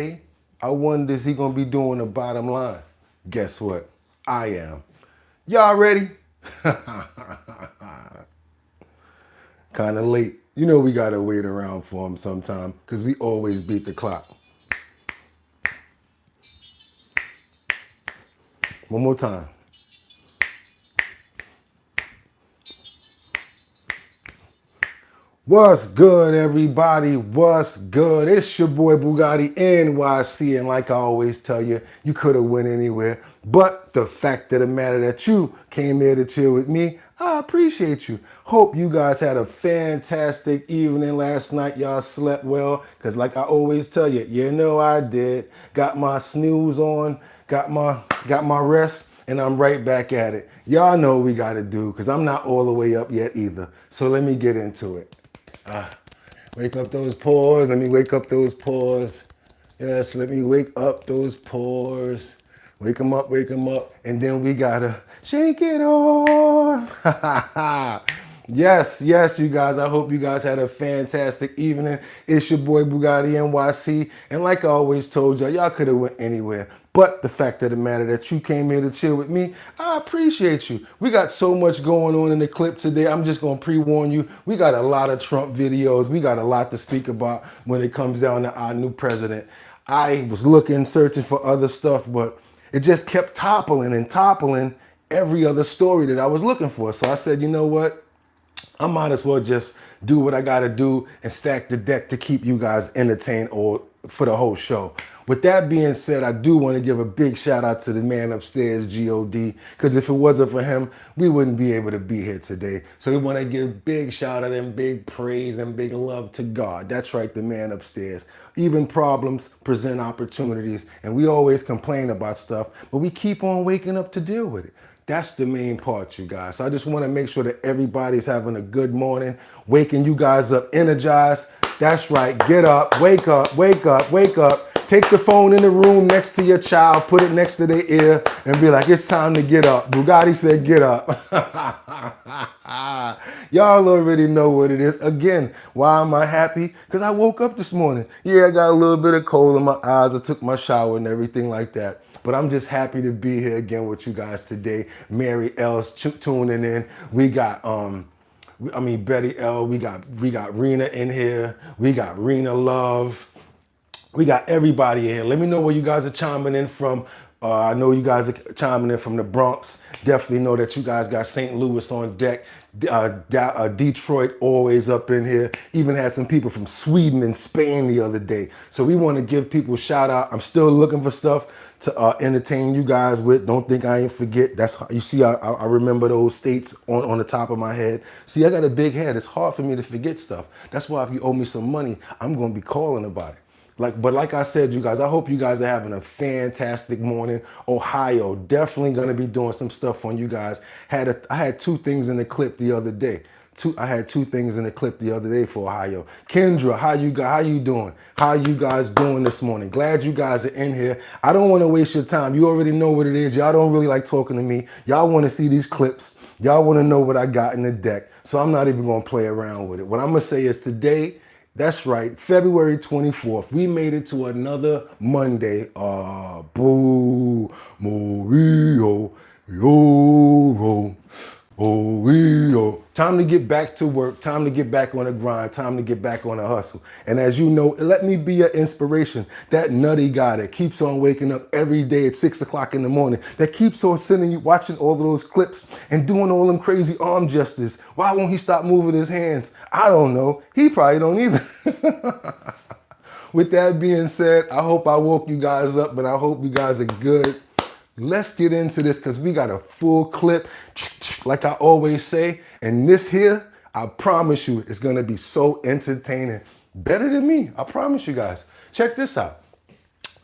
I wonder, is he gonna be doing the bottom line? Guess what? I am. Y'all ready? Kind of late. You know we gotta wait around for him sometime because we always beat the clock. One more time. What's good, everybody? What's good? It's your boy Bugatti NYC, and like I always tell you, you could have went anywhere. But the fact of the matter that you came here to chill with me, I appreciate you. Hope you guys had a fantastic evening last night. Y'all slept well, because like I always tell you, you know I did. Got my snooze on, got my rest, and I'm right back at it. Y'all know what we got to do, because I'm not all the way up yet either. So let me get into it. Wake up those pores. Let me wake up those pores. Yes, let me wake up those pores. Wake them up, wake them up. And then we gotta shake it off. Yes, you guys. I hope you guys had a fantastic evening. It's your boy Bugatti NYC. And like I always told y'all could have went anywhere. But the fact of the matter that you came here to chill with me, I appreciate you. We got so much going on in the clip today. I'm just going to pre-warn you. We got a lot of Trump videos. We got a lot to speak about when it comes down to our new president. I was looking, searching for other stuff, but it just kept toppling and toppling every other story that I was looking for. So I said, you know what? I might as well just do what I got to do and stack the deck to keep you guys entertained or for the whole show. With that being said, I do want to give a big shout out to the man upstairs, God, because if it wasn't for him, we wouldn't be able to be here today. So we want to give big shout out and big praise and big love to God. That's right, the man upstairs. Even problems present opportunities, and we always complain about stuff, but we keep on waking up to deal with it. That's the main part, you guys. So I just want to make sure that everybody's having a good morning, waking you guys up, energized. That's right. Get up, wake up, wake up, wake up. Take the phone in the room next to your child, put it next to their ear, and be like, it's time to get up. Bugatti said, get up. Y'all already know what it is. Again, why am I happy? Because I woke up this morning. Yeah, I got a little bit of cold in my eyes. I took my shower and everything like that. But I'm just happy to be here again with you guys today. Mary L's tuning in. We got Betty L. We got Rena in here. We got Rena Love. We got everybody in. Let me know where you guys are chiming in from. I know you guys are chiming in from the Bronx. Definitely know that you guys got St. Louis on deck. Detroit always up in here. Even had some people from Sweden and Spain the other day. So we want to give people a shout out. I'm still looking for stuff to entertain you guys with. Don't think I ain't forget. That's how, you see, I remember those states on the top of my head. See, I got a big head. It's hard for me to forget stuff. That's why if you owe me some money, I'm going to be calling about it. But like I said, you guys, I hope you guys are having a fantastic morning. Ohio, definitely gonna be doing some stuff on you guys. I had two things in the clip the other day. I had two things in the clip the other day for Ohio. Kendra, how you doing? How you guys doing this morning? Glad you guys are in here. I don't want to waste your time. You already know what it is. Y'all don't really like talking to me. Y'all want to see these clips. Y'all want to know what I got in the deck. So I'm not even gonna play around with it. What I'm gonna say is today, that's right, February 24th. We made it to another Monday. Boo, Mario, yo, yo. Time to get back to work. Time to get back on the grind. Time to get back on the hustle. And as you know, let me be your inspiration. That nutty guy that keeps on waking up every day at 6 o'clock in the morning, that keeps on sending you, watching all of those clips and doing all them crazy arm gestures. Why won't he stop moving his hands? I don't know. He probably don't either. With that being said, I hope I woke you guys up, but I hope you guys are good. Let's get into this because we got a full clip, like I always say. And this here, I promise you, is going to be so entertaining. Better than me, I promise you guys. Check this out.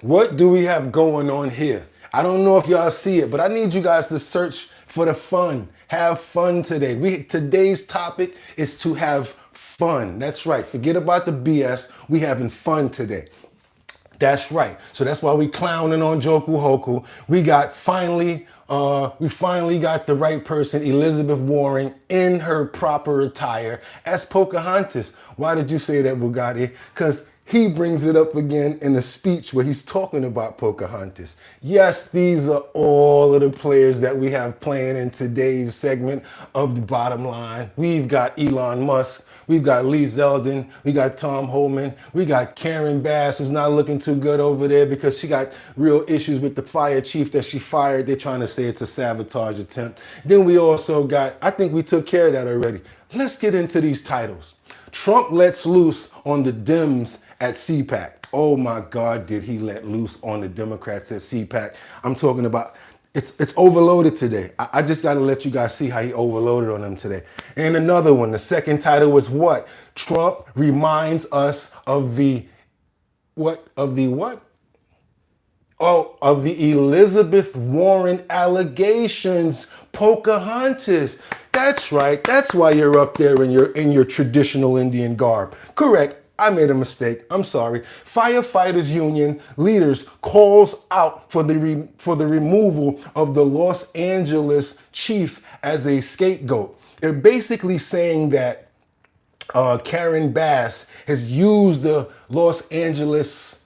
What do we have going on here? I don't know if y'all see it, but I need you guys to search for the fun. Have fun today. Today's topic is to have fun. That's right. Forget about the BS. We having fun today. That's right. So that's why we clowning on Joku Hoku. We finally got the right person, Elizabeth Warren, in her proper attire as Pocahontas. Why did you say that, Bugatti? Because he brings it up again in a speech where he's talking about Pocahontas. Yes, these are all of the players that we have playing in today's segment of The Bottom Line. We've got Elon Musk. We've got Lee Zeldin. We got Tom Homan. We got Karen Bass, who's not looking too good over there because she got real issues with the fire chief that she fired. They're trying to say it's a sabotage attempt. Then we also got, I think we took care of that already. Let's get into these titles. Trump lets loose on the Dems at CPAC. Oh my God, did he let loose on the Democrats at CPAC? I'm talking about, it's overloaded today. I just got to let you guys see how he overloaded on them today. And another one, the second title was what? Trump reminds us of the, what? Of the what? Oh, of the Elizabeth Warren allegations. Pocahontas. That's right. That's why you're up there in your traditional Indian garb. Correct. I made a mistake. I'm sorry. Firefighters Union leaders calls out for the removal of the Los Angeles chief as a scapegoat. They're basically saying that Karen Bass has used the Los Angeles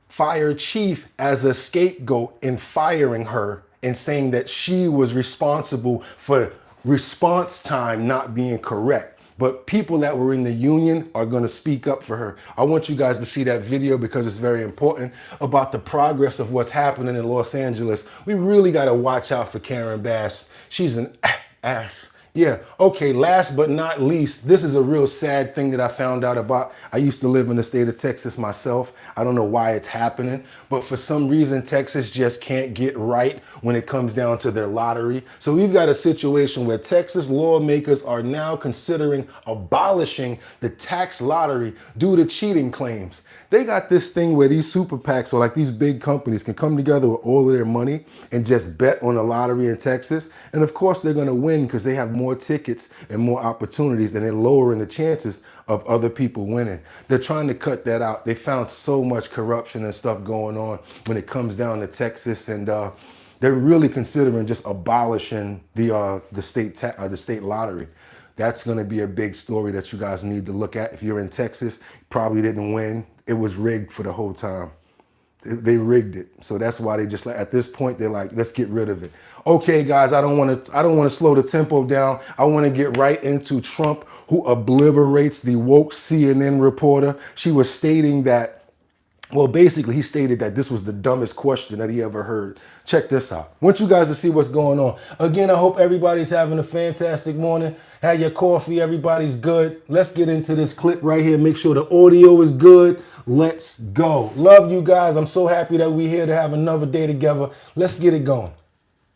fire chief as a scapegoat in firing her and saying that she was responsible for response time not being correct. But people that were in the union are going to speak up for her. I want you guys to see that video because it's very important about the progress of what's happening in Los Angeles. We really got to watch out for Karen Bass. She's an ass. Yeah, okay, last but not least, this is a real sad thing that I found out about. I used to live in the state of Texas myself. I don't know why it's happening, but for some reason, Texas just can't get right when it comes down to their lottery. So we've got a situation where Texas lawmakers are now considering abolishing the tax lottery due to cheating claims. They got this thing where these super PACs or like these big companies can come together with all of their money and just bet on the lottery in Texas. And of course they're going to win because they have more tickets and more opportunities, and they're lowering the chances of other people winning. They're trying to cut that out. They found so much corruption and stuff going on when it comes down to Texas, and they're really considering just abolishing the state lottery. That's going to be a big story that you guys need to look at. If you're in Texas, probably didn't win. It was rigged for the whole time. They rigged it. So that's why they just, like, at this point, they're like, let's get rid of it. Okay, guys, I don't want to slow the tempo down. I want to get right into Trump, who obliterates the woke CNN reporter. She was stating that, well, basically, he stated that this was the dumbest question that he ever heard. Check this out. I want you guys to see what's going on. Again, I hope everybody's having a fantastic morning. Have your coffee. Everybody's good. Let's get into this clip right here. Make sure the audio is good. Let's go. Love you guys. I'm so happy that we're here to have another day together. Let's get it going.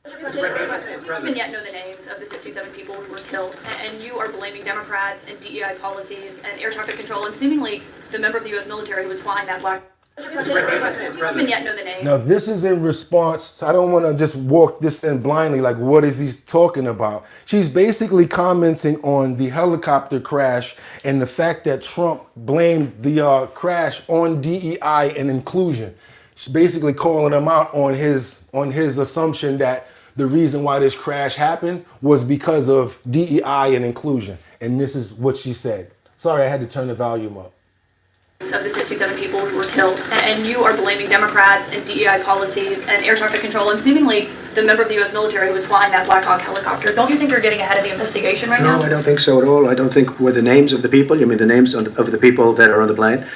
You don't even yet know the names of the 67 people who were killed, and you are blaming Democrats and DEI policies and air traffic control and seemingly the member of the U.S. military who was flying that black. You don't even yet know the names. Now, this is in response. I don't want to just walk this in blindly, like what is he talking about? She's basically commenting on the helicopter crash and the fact that Trump blamed the crash on DEI and inclusion. She's basically calling him out on his assumption that the reason why this crash happened was because of DEI and inclusion. And this is what she said. Sorry, I had to turn the volume up. Of the 67 people who were killed, and you are blaming Democrats and DEI policies and air traffic control and seemingly the member of the U.S. military who was flying that Black Hawk helicopter. Don't you think you're getting ahead of the investigation right now? No, I don't think so at all. I don't think with the names of the people, you mean the names of the people that are on the plane,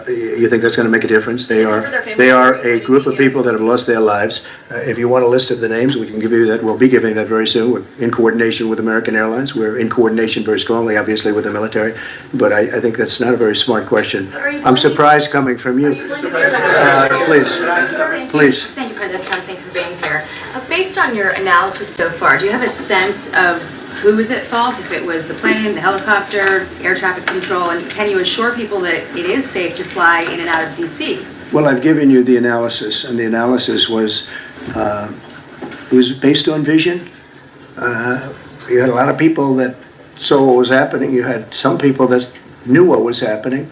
you think that's going to make a difference? They are a group of people that have lost their lives. If you want a list of the names, we can give you that. We'll be giving that very soon. We're in coordination with American Airlines. We're in coordination very strongly, obviously, with the military. But I think that's not a very smart question. I'm surprised coming from you. Please. Thank you, President Trump. Thank you for being here. Based on your analysis so far, do you have a sense of who is at fault, if it was the plane, the helicopter, air traffic control, and can you assure people that it is safe to fly in and out of D.C.? Well, I've given you the analysis, and the analysis was it was based on vision. You had a lot of people that saw what was happening. You had some people that knew what was happening.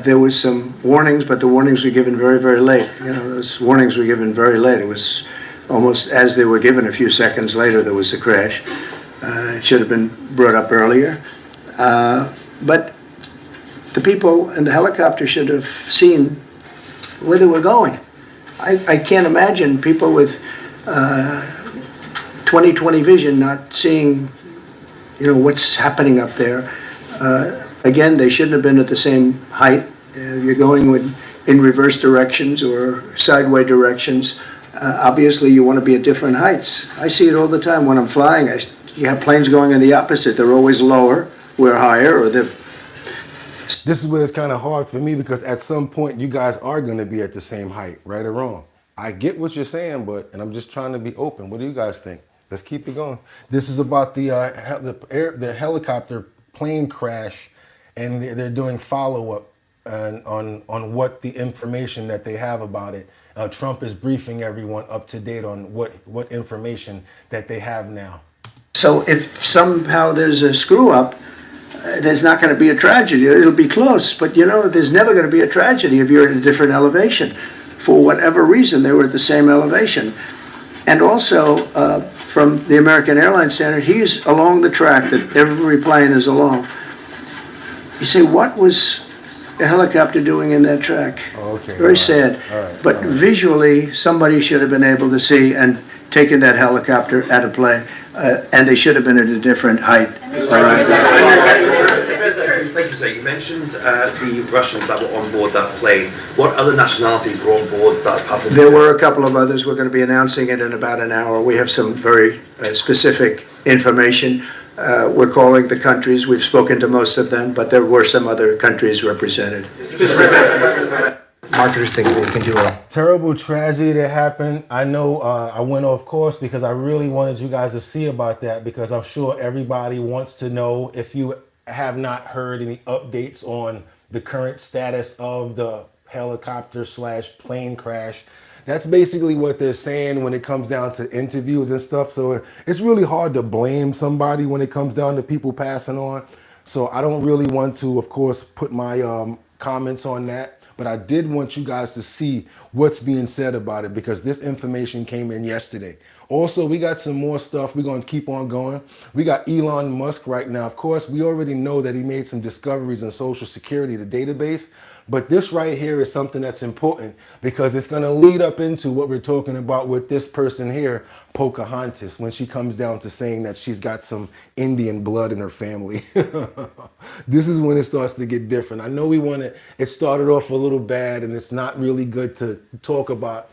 There was some warnings, but the warnings were given very, very late. You know, those warnings were given very late. It was almost as they were given. A few seconds later, there was a crash. It should have been brought up earlier. But the people in the helicopter should have seen where they were going. I can't imagine people with 20/20 vision not seeing, what's happening up there. Again, they shouldn't have been at the same height. You're going in reverse directions or sideway directions. Obviously, you want to be at different heights. I see it all the time when I'm flying. You have planes going in the opposite. They're always lower, we're higher, or they're... This is where it's kind of hard for me, because at some point you guys are going to be at the same height, right or wrong. I get what you're saying, and I'm just trying to be open. What do you guys think? Let's keep it going. This is about the helicopter plane crash, and they're doing follow-up on what the information that they have about it. Trump is briefing everyone up to date on what information that they have now. So if somehow there's a screw up, there's not going to be a tragedy. It'll be close, but there's never going to be a tragedy if you're at a different elevation. For whatever reason, they were at the same elevation. And also, from the American Airlines Center, he's along the track that every plane is along. You say, what was a helicopter doing in that track? Oh, okay. Very sad. All right. But visually, somebody should have been able to see and taken that helicopter out of play, and they should have been at a different height. Thank you, sir. You mentioned the Russians that were on board that plane. What other nationalities were on board that passengers? There were a couple of others. We're going to be announcing it in about an hour. We have some very specific information. We're calling the countries. We've spoken to most of them, but there were some other countries represented. Marketers think they can do it. Terrible tragedy that happened. I know I went off course because I really wanted you guys to see about that, because I'm sure everybody wants to know. If you have not heard any updates on the current status of the helicopter/plane crash, that's basically what they're saying when it comes down to interviews and stuff. So it's really hard to blame somebody when it comes down to people passing on. So I don't really want to, of course, put my comments on that. But I did want you guys to see what's being said about it, because this information came in yesterday. Also, we got some more stuff. We're going to keep on going. We got Elon Musk right now. Of course, we already know that he made some discoveries in Social Security, the database. But this right here is something that's important, because it's going to lead up into what we're talking about with this person here, Pocahontas, when she comes down to saying that she's got some Indian blood in her family. This is when it starts to get different. I know it started off a little bad, and it's not really good to talk about,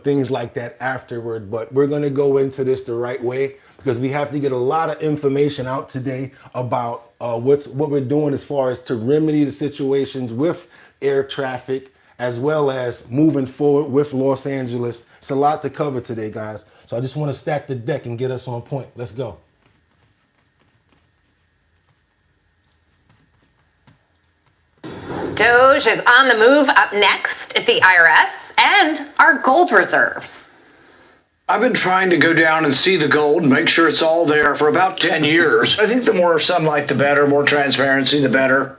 things like that afterward, but we're going to go into this the right way, because we have to get a lot of information out today about what we're doing as far as to remedy the situations with air traffic, as well as moving forward with Los Angeles. It's a lot to cover today, guys. So I just want to stack the deck and get us on point. Let's go. Doge is on the move up next at the IRS and our gold reserves. I've been trying to go down and see the gold and make sure it's all there for about 10 years. I think the more sunlight, the better, more transparency, the better.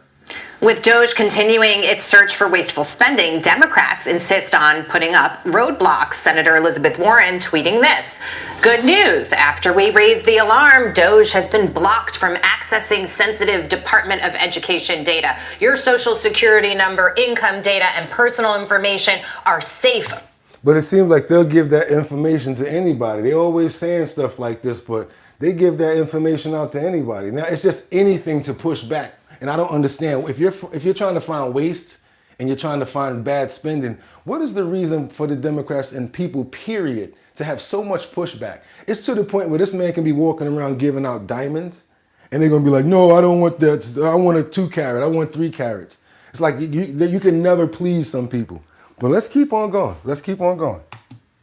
With Doge continuing its search for wasteful spending, Democrats insist on putting up roadblocks. Senator Elizabeth Warren tweeting this: "Good news. After we raised the alarm, Doge has been blocked from accessing sensitive Department of Education data. Your social security number, income data, and personal information are safe." But it seems like they'll give that information to anybody. They always saying stuff like this, but they give that information out to anybody. Now, it's just anything to push back. And I don't understand, if you're trying to find waste and you're trying to find bad spending, what is the reason for the Democrats and people, period, to have so much pushback? It's to the point where this man can be walking around giving out diamonds, and they're gonna be like, no, I don't want that. I want a 2 carat. I want 3 carats. It's like you can never please some people. But let's keep on going. Let's keep on going.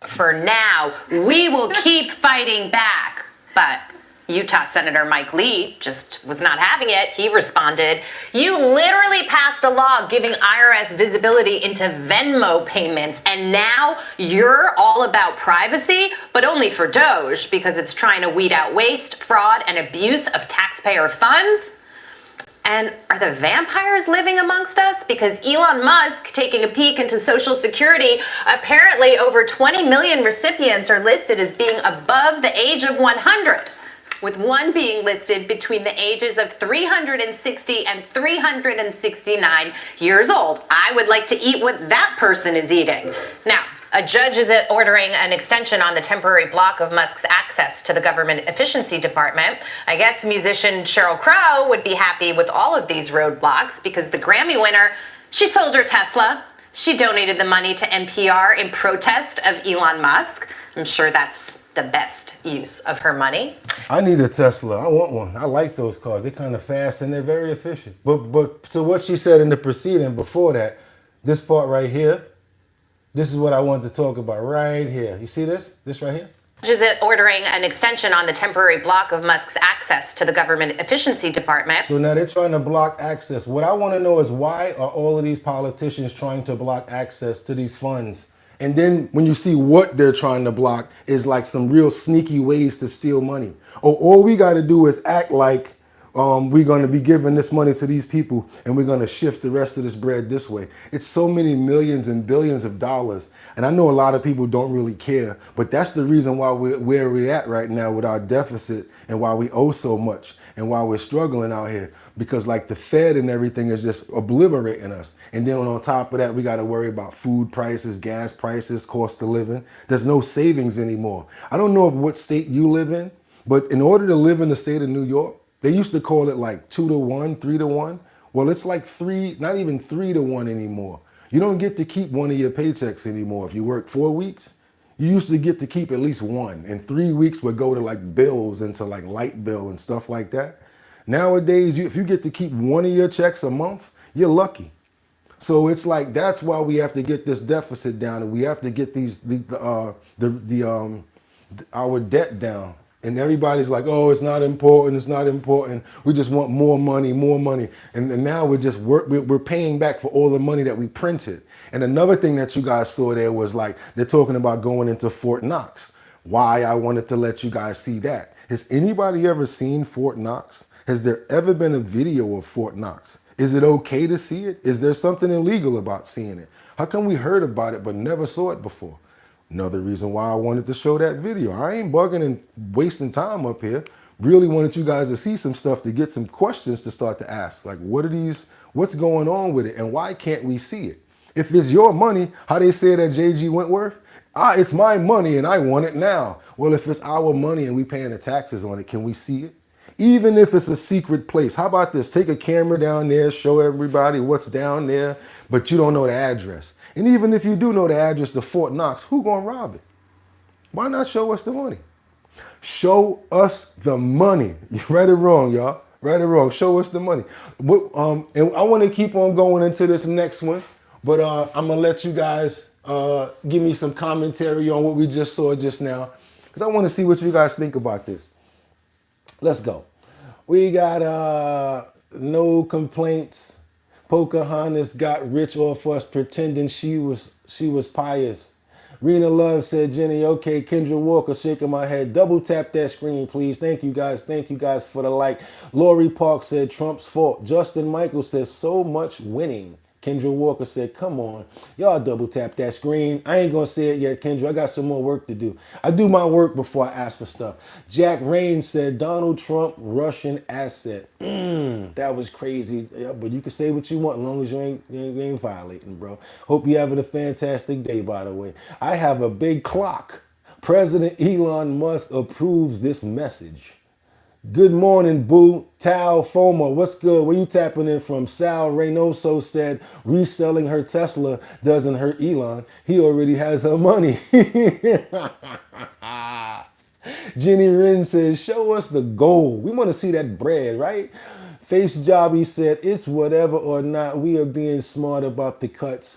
For now, we will keep fighting back. But Utah Senator Mike Lee just was not having it. He responded, "You literally passed a law giving IRS visibility into Venmo payments, and now you're all about privacy, but only for Doge because it's trying to weed out waste, fraud, and abuse of taxpayer funds." And are the vampires living amongst us? Because Elon Musk, taking a peek into Social Security, apparently over 20 million recipients are listed as being above the age of 100. with one being listed between the ages of 360 and 369 years old. I would like to eat what that person is eating. Now, a judge is ordering an extension on the temporary block of Musk's access to the government efficiency department. I guess musician Sheryl Crow would be happy with all of these roadblocks because the Grammy winner, she sold her Tesla. She donated the money to NPR in protest of Elon Musk. I'm sure that's the best use of her money. I need a Tesla. I want one. I like those cars. They're kind of fast and they're very efficient. But so what she said in the proceeding before that, this part right here, this is what I wanted to talk about right here. You see this? This right here? Is it ordering an extension on the temporary block of Musk's access to the government efficiency department? So now they're trying to block access. What I want to know is why are all of these politicians trying to block access to these funds? And then when you see what they're trying to block is like some real sneaky ways to steal money. Or all we got to do is act like we're going to be giving this money to these people and we're going to shift the rest of this bread this way. It's so many millions and billions of dollars. And I know a lot of people don't really care, but that's the reason why we're where we're at right now with our deficit and why we owe so much and why we're struggling out here. Because like the Fed and everything is just obliterating us. And then on top of that, we got to worry about food prices, gas prices, cost of living. There's no savings anymore. I don't know of what state you live in, but in order to live in the state of New York, they used to call it like 2 to 1, 3 to 1. Well, it's like 3, not even 3 to 1 anymore. You don't get to keep one of your paychecks anymore. If you work 4 weeks, you used to get to keep at least one. And 3 weeks would go to like bills and to like light bill and stuff like that. Nowadays, if you get to keep one of your checks a month, you're lucky. So it's like, that's why we have to get this deficit down and we have to get our debt down. And everybody's like, oh, it's not important, it's not important. We just want more money, more money. And now we're paying back for all the money that we printed. And another thing that you guys saw there was like, they're talking about going into Fort Knox. Why I wanted to let you guys see that. Has anybody ever seen Fort Knox? Has there ever been a video of Fort Knox? Is it okay to see it? Is there something illegal about seeing it? How come we heard about it but never saw it before? Another reason why I wanted to show that video. I ain't bugging and wasting time up here. Really wanted you guys to see some stuff to get some questions to start to ask. Like, what's going on with it and why can't we see it? If it's your money, how they say that J.G. Wentworth, it's my money and I want it now. Well, if it's our money and we paying the taxes on it, can we see it? Even if it's a secret place. How about this? Take a camera down there, show everybody what's down there, but you don't know the address. And even if you do know the address to Fort Knox, who gonna rob it? Why not show us the money? Show us the money. Right or wrong, y'all. Right or wrong. Show us the money. And I want to keep on going into this next one, but I'm gonna let you guys give me some commentary on what we just saw just now, because I want to see what you guys think about this. Let's go. We got no complaints. Pocahontas got rich off us pretending she was pious. Rena Love said, Jenny, okay. Kendra Walker shaking my head. Double tap that screen, please. Thank you guys. Thank you guys for the like. Lori Park said, Trump's fault. Justin Michael says, so much winning. Kendra Walker said, come on. Y'all double tap that screen. I ain't going to say it yet, Kendra. I got some more work to do. I do my work before I ask for stuff. Jack Rain said, Donald Trump, Russian asset. That was crazy. Yeah, but you can say what you want as long as you ain't violating, bro. Hope you're having a fantastic day, by the way. I have a big clock. President Elon Musk approves this message. Good morning, Boo. Tal Foma, what's good? Where you tapping in from? Sal Reynoso said reselling her Tesla doesn't hurt Elon. He already has her money. Jenny Wren says, show us the gold. We want to see that bread, right? Face Jobby said, it's whatever or not. We are being smart about the cuts.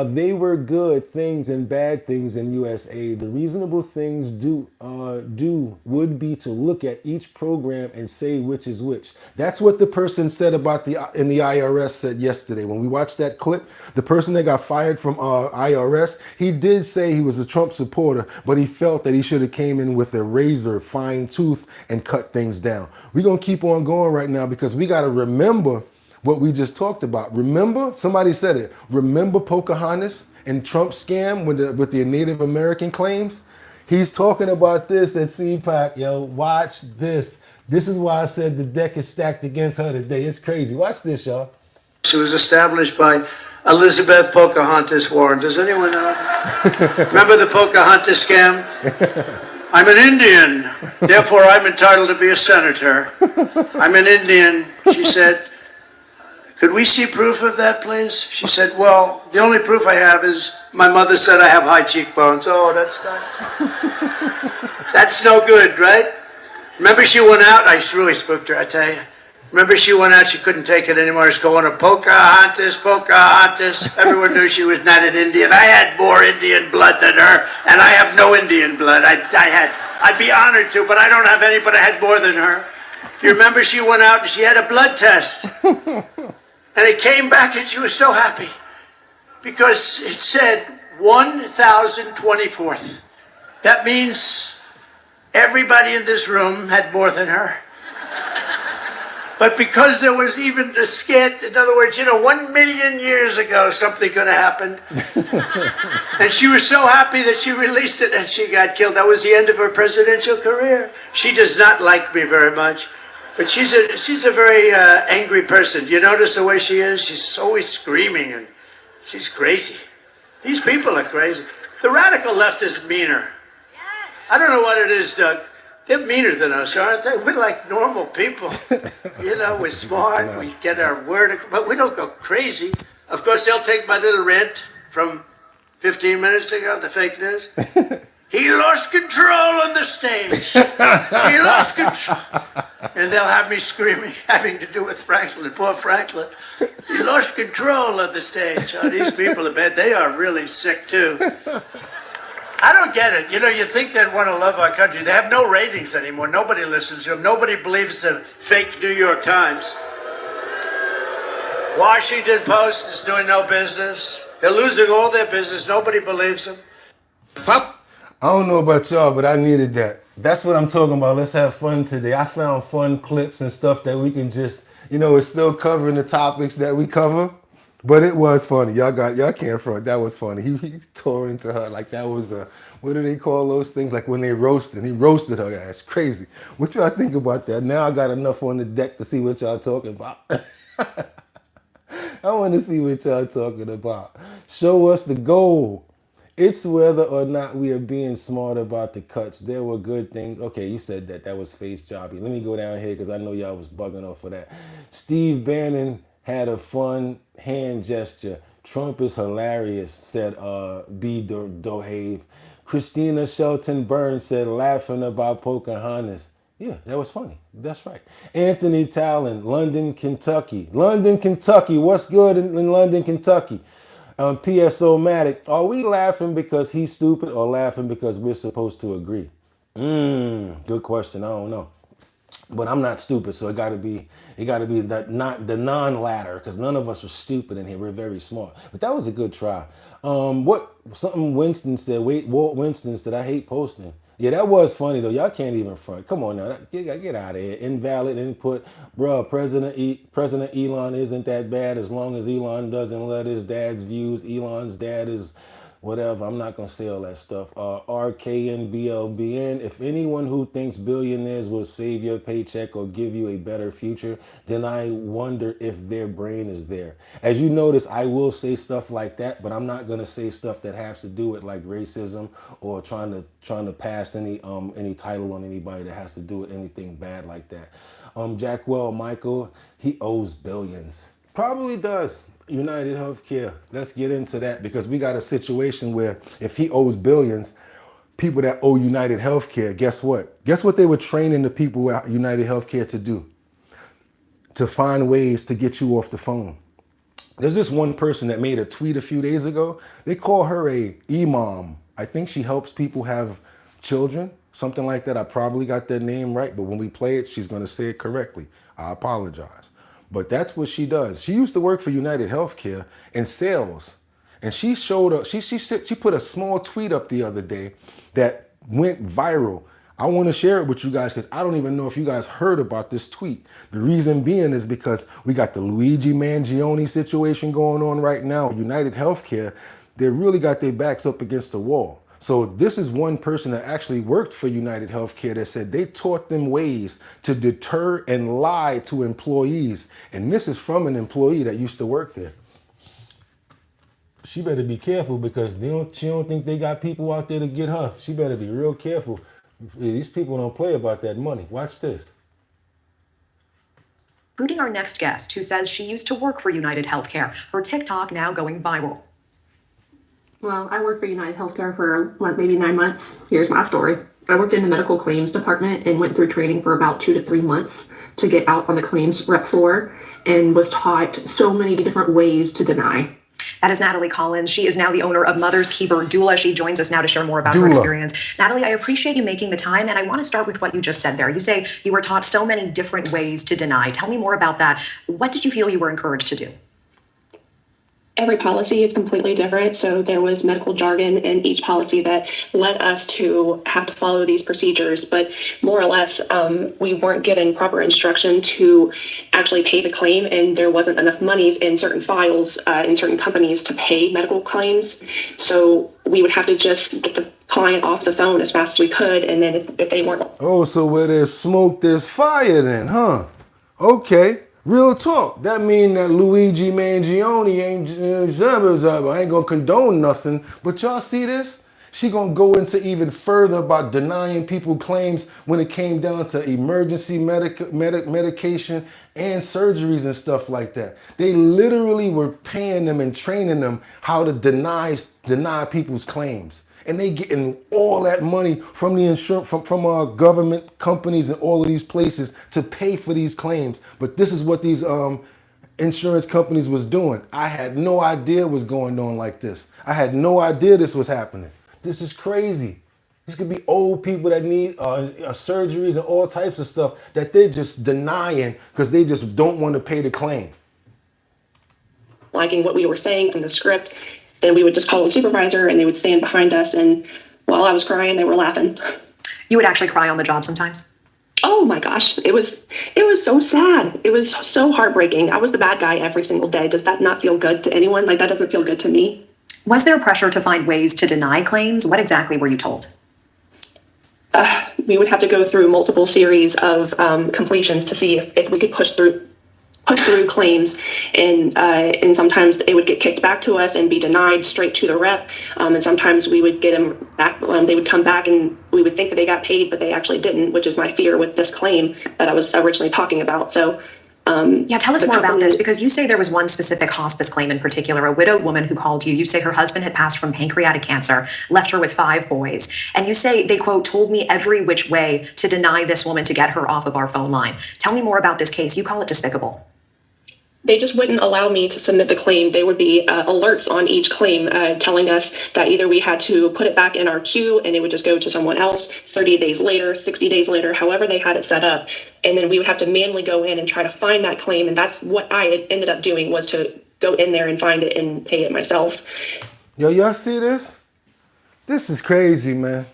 They were good things and bad things in USA. The reasonable things would be to look at each program and say which is which. That's what the person said about in the IRS said yesterday. When we watched that clip, the person that got fired from IRS, he did say he was a Trump supporter, but he felt that he should have came in with a razor, fine tooth, and cut things down. We're going to keep on going right now because we got to remember what we just talked about. Remember, somebody said it. Remember Pocahontas and Trump's scam with the Native American claims? He's talking about this at CPAC, yo. Watch this. This is why I said the deck is stacked against her today. It's crazy. Watch this, y'all. It was established by Elizabeth Pocahontas Warren. Does anyone know? Remember the Pocahontas scam? I'm an Indian, therefore I'm entitled to be a senator. I'm an Indian, she said. Could we see proof of that, please? She said, well, the only proof I have is my mother said I have high cheekbones. Oh, that's no good, right? Remember she went out? I really spooked her, I tell you. Remember she went out, she couldn't take it anymore. She's going to Pocahontas, Pocahontas. Everyone knew she was not an Indian. I had more Indian blood than her, and I have no Indian blood. I'd be honored to, but I don't have any, but I had more than her. You remember she went out and she had a blood test. And it came back and she was so happy because it said 1,024th. That means everybody in this room had more than her. But because there was even the scant, in other words, 1 million years ago, something could have happened. And she was so happy that she released it and she got killed. That was the end of her presidential career. She does not like me very much. But she's a very angry person. Do you notice the way she is? She's always screaming and she's crazy. These people are crazy. The radical left is meaner. I don't know what it is, Doug. They're meaner than us, aren't they? We're like normal people. We're smart, we get our word, but we don't go crazy. Of course, they'll take my little rant from 15 minutes ago, the fake news. He lost control on the stage. He lost control. And they'll have me screaming, having to do with Franklin, poor Franklin. He lost control on the stage. Oh, these people are bad. They are really sick, too. I don't get it. You think they'd want to love our country. They have no ratings anymore. Nobody listens to them. Nobody believes the fake New York Times. Washington Post is doing no business. They're losing all their business. Nobody believes them. I don't know about y'all, but I needed that. That's what I'm talking about. Let's have fun today. I found fun clips and stuff that we can just, it's still covering the topics that we cover, but it was funny. Y'all can't front. That was funny. He tore into her like that was what do they call those things? Like when they roasted. He roasted her ass. Crazy. What y'all think about that? Now I got enough on the deck to see what y'all talking about. I want to see what y'all talking about. Show us the goal. It's whether or not we are being smart about the cuts. There were good things. Okay, you said that. That was face jobby. Let me go down here because I know y'all was bugging off for that. Steve Bannon had a fun hand gesture. Trump is hilarious, said B. Dohave. Christina Shelton Burns said laughing about Pocahontas. Yeah, that was funny. That's right. Anthony Talon, London, Kentucky. London, Kentucky. What's good in London, Kentucky? PSO Matic, are we laughing because he's stupid or laughing because we're supposed to agree? Good question. I don't know. But I'm not stupid, so it gotta be not the non-latter, because none of us are stupid in here. We're very smart. But that was a good try. Walt Winston said, I hate posting. Yeah, that was funny though. Y'all can't even front. Come on now, get out of here. Invalid input, bruh. President Elon isn't that bad as long as Elon doesn't let his dad's views. Elon's dad is whatever. I'm not gonna say all that stuff. RKNBLBN. If anyone who thinks billionaires will save your paycheck or give you a better future, then I wonder if their brain is there. As you notice, I will say stuff like that, but I'm not gonna say stuff that has to do with like racism or trying to pass any title on anybody that has to do with anything bad like that. Jackwell Michael, he owes billions. Probably does. United Healthcare. Let's get into that because we got a situation where if he owes billions, people that owe United Healthcare, guess what? Guess what they were training the people at United Healthcare to do? To find ways to get you off the phone. There's this one person that made a tweet a few days ago. They call her a imam. I think she helps people have children, something like that. I probably got that name right, but when we play it, she's going to say it correctly. I apologize. But that's what she does. She used to work for United Healthcare in sales. And she showed up, she put a small tweet up the other day that went viral. I want to share it with you guys because I don't even know if you guys heard about this tweet. The reason being is because we got the Luigi Mangione situation going on right now. United Healthcare, they really got their backs up against the wall. So this is one person that actually worked for United Healthcare that said they taught them ways to deter and lie to employees. And this is from an employee that used to work there. She better be careful because she don't think they got people out there to get her. She better be real careful. These people don't play about that money. Watch this. Including our next guest, who says she used to work for United Healthcare. Her TikTok now going viral. Well, I worked for United Healthcare for maybe 9 months. Here's my story. I worked in the medical claims department and went through training for about 2 to 3 months to get out on the claims rep floor and was taught so many different ways to deny. That is Natalie Collins. She is now the owner of Mother's Keeper Doula. She joins us now to share more about her Doula. experience. Natalie, I appreciate you making the time, and I want to start with what you just said there. You say you were taught so many different ways to deny. Tell me more about that. What did you feel you were encouraged to do? Every policy is completely different, so there was medical jargon in each policy that led us to have to follow these procedures, but more or less we weren't given proper instruction to actually pay the claim, and there wasn't enough monies in certain files in certain companies to pay medical claims, so we would have to just get the client off the phone as fast as we could, and then if they weren't... Oh, so where there's smoke, there's fire then, huh? Okay. Real talk. That mean that Luigi Mangione I ain't gonna condone nothing. But y'all see this? She gonna go into even further about denying people claims when it came down to emergency medication and surgeries and stuff like that. They literally were paying them and training them how to deny people's claims. And they getting all that money from the insurance, from our government companies and all of these places to pay for these claims. But this is what these insurance companies was doing. I had no idea was going on like this. I had no idea this was happening. This is crazy. These could be old people that need surgeries and all types of stuff that they're just denying because they just don't want to pay the claim. liking what we were saying from the script, then we would just call the supervisor and they would stand behind us. And while I was crying, they were laughing. You would actually cry on the job sometimes? Oh my gosh, it was so sad. It was so heartbreaking. I was the bad guy every single day. Does that not feel good to anyone? Like, that doesn't feel good to me. Was there pressure to find ways to deny claims? What exactly were you told? We would have to go through multiple series of completions to see if we could push through claims, and sometimes it would get kicked back to us and be denied straight to the rep, and sometimes we would get them back. They would come back and we would think that they got paid, but they actually didn't, which is my fear with this claim that I was originally talking about. So yeah, tell us more about this, because you say there was one specific hospice claim in particular, a widowed woman who called you. You say her husband had passed from pancreatic cancer, left her with 5 boys. And you say they, quote, told me every which way to deny this woman to get her off of our phone line. Tell me more about this case. You call it despicable. they just wouldn't allow me to submit the claim. There would be alerts on each claim telling us that either we had to put it back in our queue and it would just go to someone else 30 days later, 60 days later, however they had it set up. And then we would have to manually go in and try to find that claim. And that's what I ended up doing, was to go in there and find it and pay it myself. Yo, y'all see this? This is crazy, man.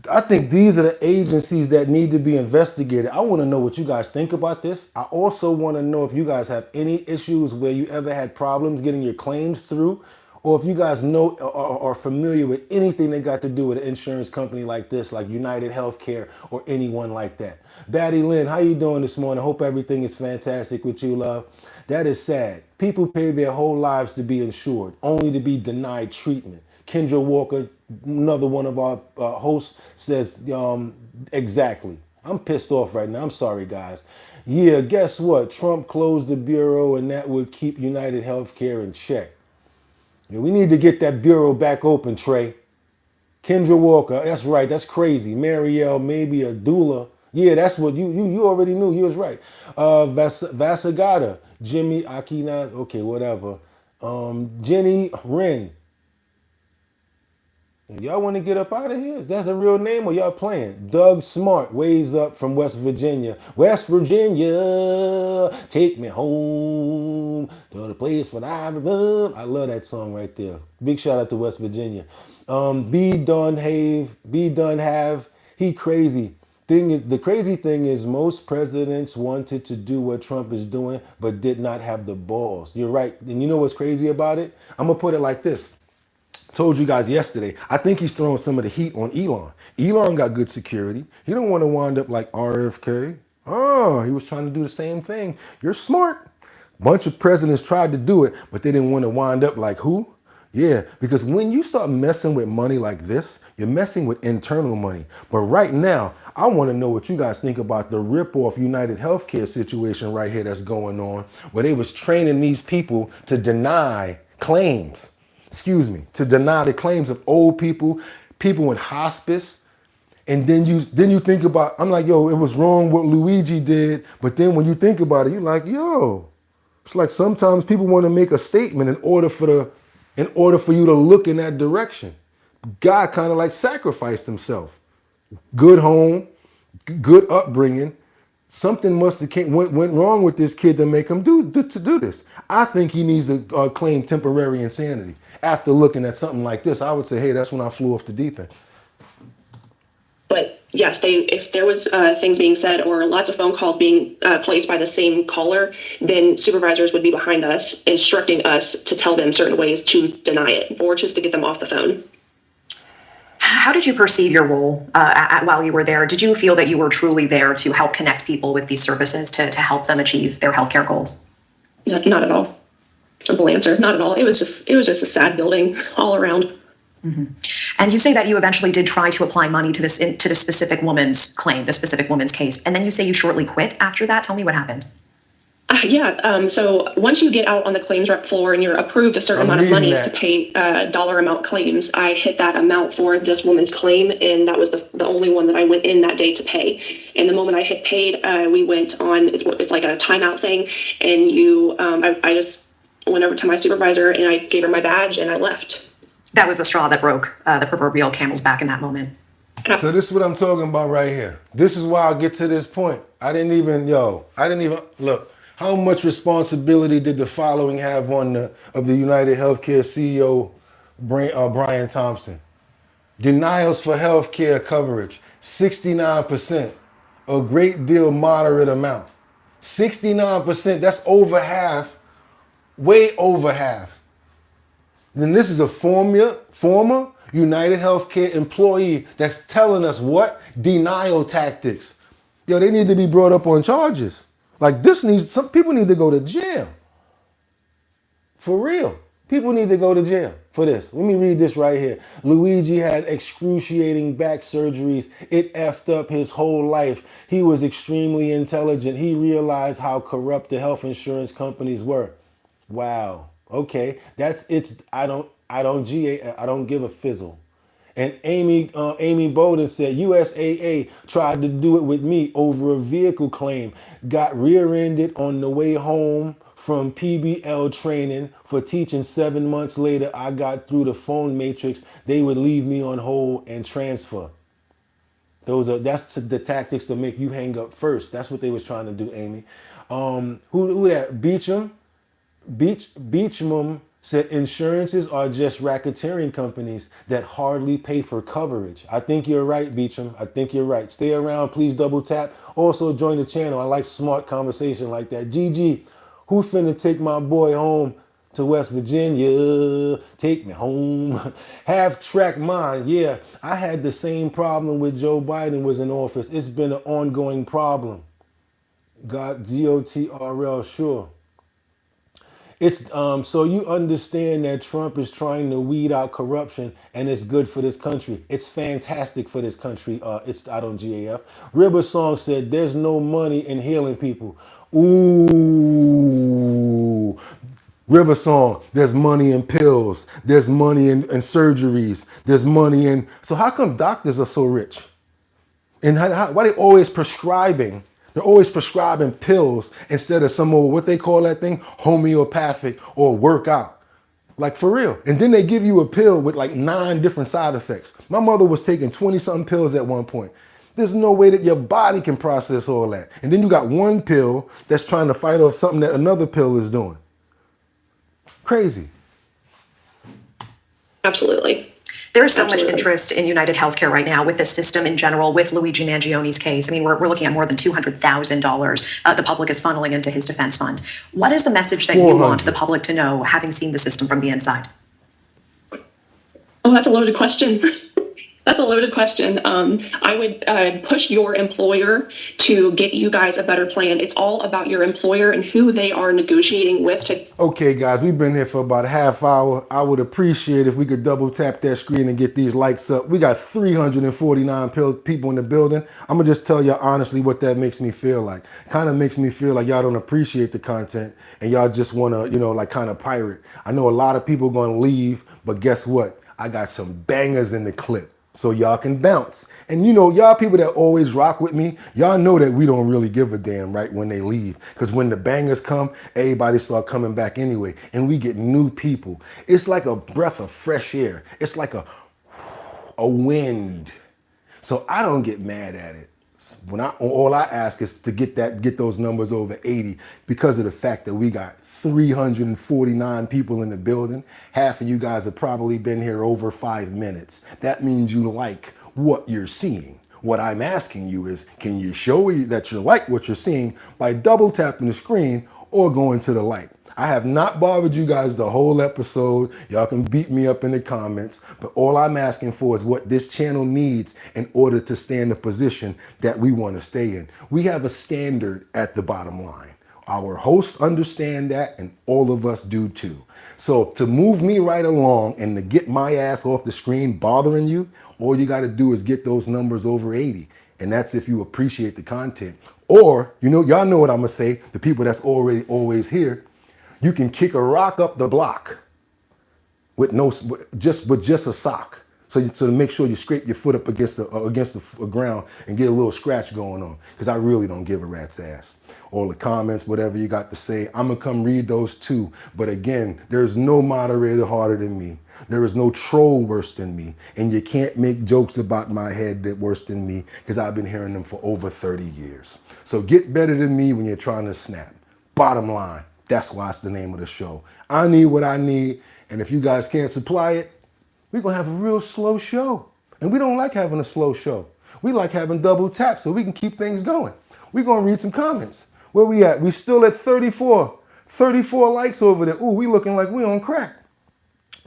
I think these are the agencies that need to be investigated. I want to know what you guys think about this. I also want to know if you guys have any issues where you ever had problems getting your claims through, or if you guys know or are familiar with anything that got to do with an insurance company like this, like United Healthcare or anyone like that. Batty Lynn, how you doing this morning? Hope everything is fantastic with you, love. That is sad. People pay their whole lives to be insured, only to be denied treatment. Kendra Walker, another one of our hosts, says exactly. I'm pissed off right now. I'm sorry, guys. Yeah, guess what? Trump closed the bureau, and that would keep United Healthcare in check. Yeah, we need to get that bureau back open, Trey. Kendra Walker, that's right. That's crazy. Marielle, maybe a doula. Yeah, that's what you already knew. You was right. Vasagata, Jimmy Akina, okay, whatever. Jenny Wren. Y'all want to get up out of here? Is that a real name or y'all playing? Doug Smart, ways up from West Virginia. West Virginia, take me home to the place where I belong. I love that song right there. Big shout out to West Virginia. B. Dunhave, he crazy. The crazy thing is most presidents wanted to do what Trump is doing, but did not have the balls. You're right. And you know what's crazy about it? I'm going to put it like this. Told you guys yesterday, I think he's throwing some of the heat on Elon. Elon got good security. He don't want to wind up like RFK. Oh, he was trying to do the same thing. You're smart. Bunch of presidents tried to do it, but they didn't want to wind up like who? Yeah, because when you start messing with money like this, you're messing with internal money. But right now, I want to know what you guys think about the rip-off United Healthcare situation right here that's going on, where they was training these people to deny claims. To deny the claims of old people, people in hospice. And then you think about, I'm like, yo, it was wrong what Luigi did. But then when you think about it, you're like, yo, it's like sometimes people want to make a statement in order for you to look in that direction. God kind of like sacrificed himself. Good home, good upbringing. Something must have went wrong with this kid to make him do this. I think he needs to claim temporary insanity. After looking at something like this, I would say, hey, that's when I flew off the deep end. But yes, if there was things being said or lots of phone calls being placed by the same caller, then supervisors would be behind us, instructing us to tell them certain ways to deny it or just to get them off the phone. How did you perceive your role while you were there? Did you feel that you were truly there to help connect people with these services to help them achieve their healthcare goals? Not at all. Simple answer, not at all. It was just a sad building all around. Mm-hmm. And you say that you eventually did try to apply money to the specific woman's claim, the specific woman's case, and then you say you shortly quit after that. Tell me what happened. So once you get out on the claims rep floor and you're approved a certain amount of monies to pay dollar amount claims, I hit that amount for this woman's claim, and that was the only one that I went in that day to pay. And the moment I hit paid, we went on, it's like a timeout thing, and I just went over to my supervisor and I gave her my badge and I left. That was the straw that broke the proverbial camel's back in that moment. So this is what I'm talking about right here. This is why I get to this point. I didn't even look. How much responsibility did the following have of the United Healthcare CEO, Brian Thompson? Denials for healthcare coverage, 69%, a great deal moderate amount. 69%, that's over half, way over half. Then this is a former United Healthcare employee that's telling us what? Denial tactics. Yo, they need to be brought up on charges. Like some people need to go to jail. For real. People need to go to jail for this. Let me read this right here. Luigi had excruciating back surgeries. It effed up his whole life. He was extremely intelligent. He realized how corrupt the health insurance companies were. Wow. Okay. I don't give a fizzle. And Amy Bowden said, USAA tried to do it with me over a vehicle claim. Got rear-ended on the way home from PBL training for teaching. 7 months later, I got through the phone matrix. They would leave me on hold and transfer. That's the tactics to make you hang up first. That's what they was trying to do, Amy. Who that? Beecham said insurances are just racketeering companies that hardly pay for coverage. I think you're right, Beecham. I think you're right. Stay around. Please double tap. Also join the channel. I like smart conversation like that. Gigi, who finna take my boy home to West Virginia? Take me home. Half track mind. Yeah, I had the same problem with Joe Biden was in office. It's been an ongoing problem. GOTRL, sure. It's so you understand that Trump is trying to weed out corruption, and it's good for this country. It's fantastic for this country. It's out on GAF. River Song said, "There's no money in healing people." Ooh, River Song. There's money in pills. There's money in surgeries. There's money in. So how come doctors are so rich? And why they always prescribing? They're always prescribing pills instead of some of what they call that thing, homeopathic or workout. Like for real. And then they give you a pill with like 9 different side effects. My mother was taking 20-something pills at one point. There's no way that your body can process all that. And then you got one pill that's trying to fight off something that another pill is doing. Crazy. Absolutely. There's so much interest in United Healthcare right now with the system in general, with Luigi Mangioni's case. I mean, we're looking at more than $200,000 the public is funneling into his defense fund. What is the message that you want the public to know, having seen the system from the inside? Oh, that's a loaded question. That's a loaded question. I would push your employer to get you guys a better plan. It's all about your employer and who they are negotiating with to. Okay, guys, we've been here for about a half hour. I would appreciate if we could double tap that screen and get these likes up. We got 349 people in the building. I'm gonna just tell y'all honestly what that makes me feel like. Kind of makes me feel like y'all don't appreciate the content and y'all just wanna, like kind of pirate. I know a lot of people gonna leave, but guess what? I got some bangers in the clip, so y'all can bounce. And y'all people that always rock with me, y'all know that we don't really give a damn, right, when they leave. Because when the bangers come, everybody start coming back anyway. And we get new people. It's like a breath of fresh air. It's like a wind. So I don't get mad at it. All I ask is to get those numbers over 80 because of the fact that we got 349 people in the building. Half of you guys have probably been here over 5 minutes. That means you like what you're seeing. What I'm asking you is, can you show you that you like what you're seeing by double tapping the screen or going to the like? I have not bothered you guys the whole episode. Y'all can beat me up in the comments, but all I'm asking for is what this channel needs in order to stay in the position that we want to stay in. We have a standard at the bottom line. Our hosts understand that, and all of us do too. So to move me right along and to get my ass off the screen bothering you, all you got to do is get those numbers over 80. And that's if you appreciate the content. Or, y'all know what I'm going to say, the people that's already always here, you can kick a rock up the block with just a sock. So to make sure you scrape your foot up against the ground and get a little scratch going on. Because I really don't give a rat's ass. All the comments, whatever you got to say, I'm going to come read those too. But again, there's no moderator harder than me. There is no troll worse than me. And you can't make jokes about my head that worse than me because I've been hearing them for over 30 years. So get better than me when you're trying to snap. Bottom line, that's why it's the name of the show. I need what I need. And if you guys can't supply it, we're going to have a real slow show. And we don't like having a slow show. We like having double taps so we can keep things going. We're going to read some comments. Where we at? We still at 34 likes over there. Ooh, we looking like we on crack.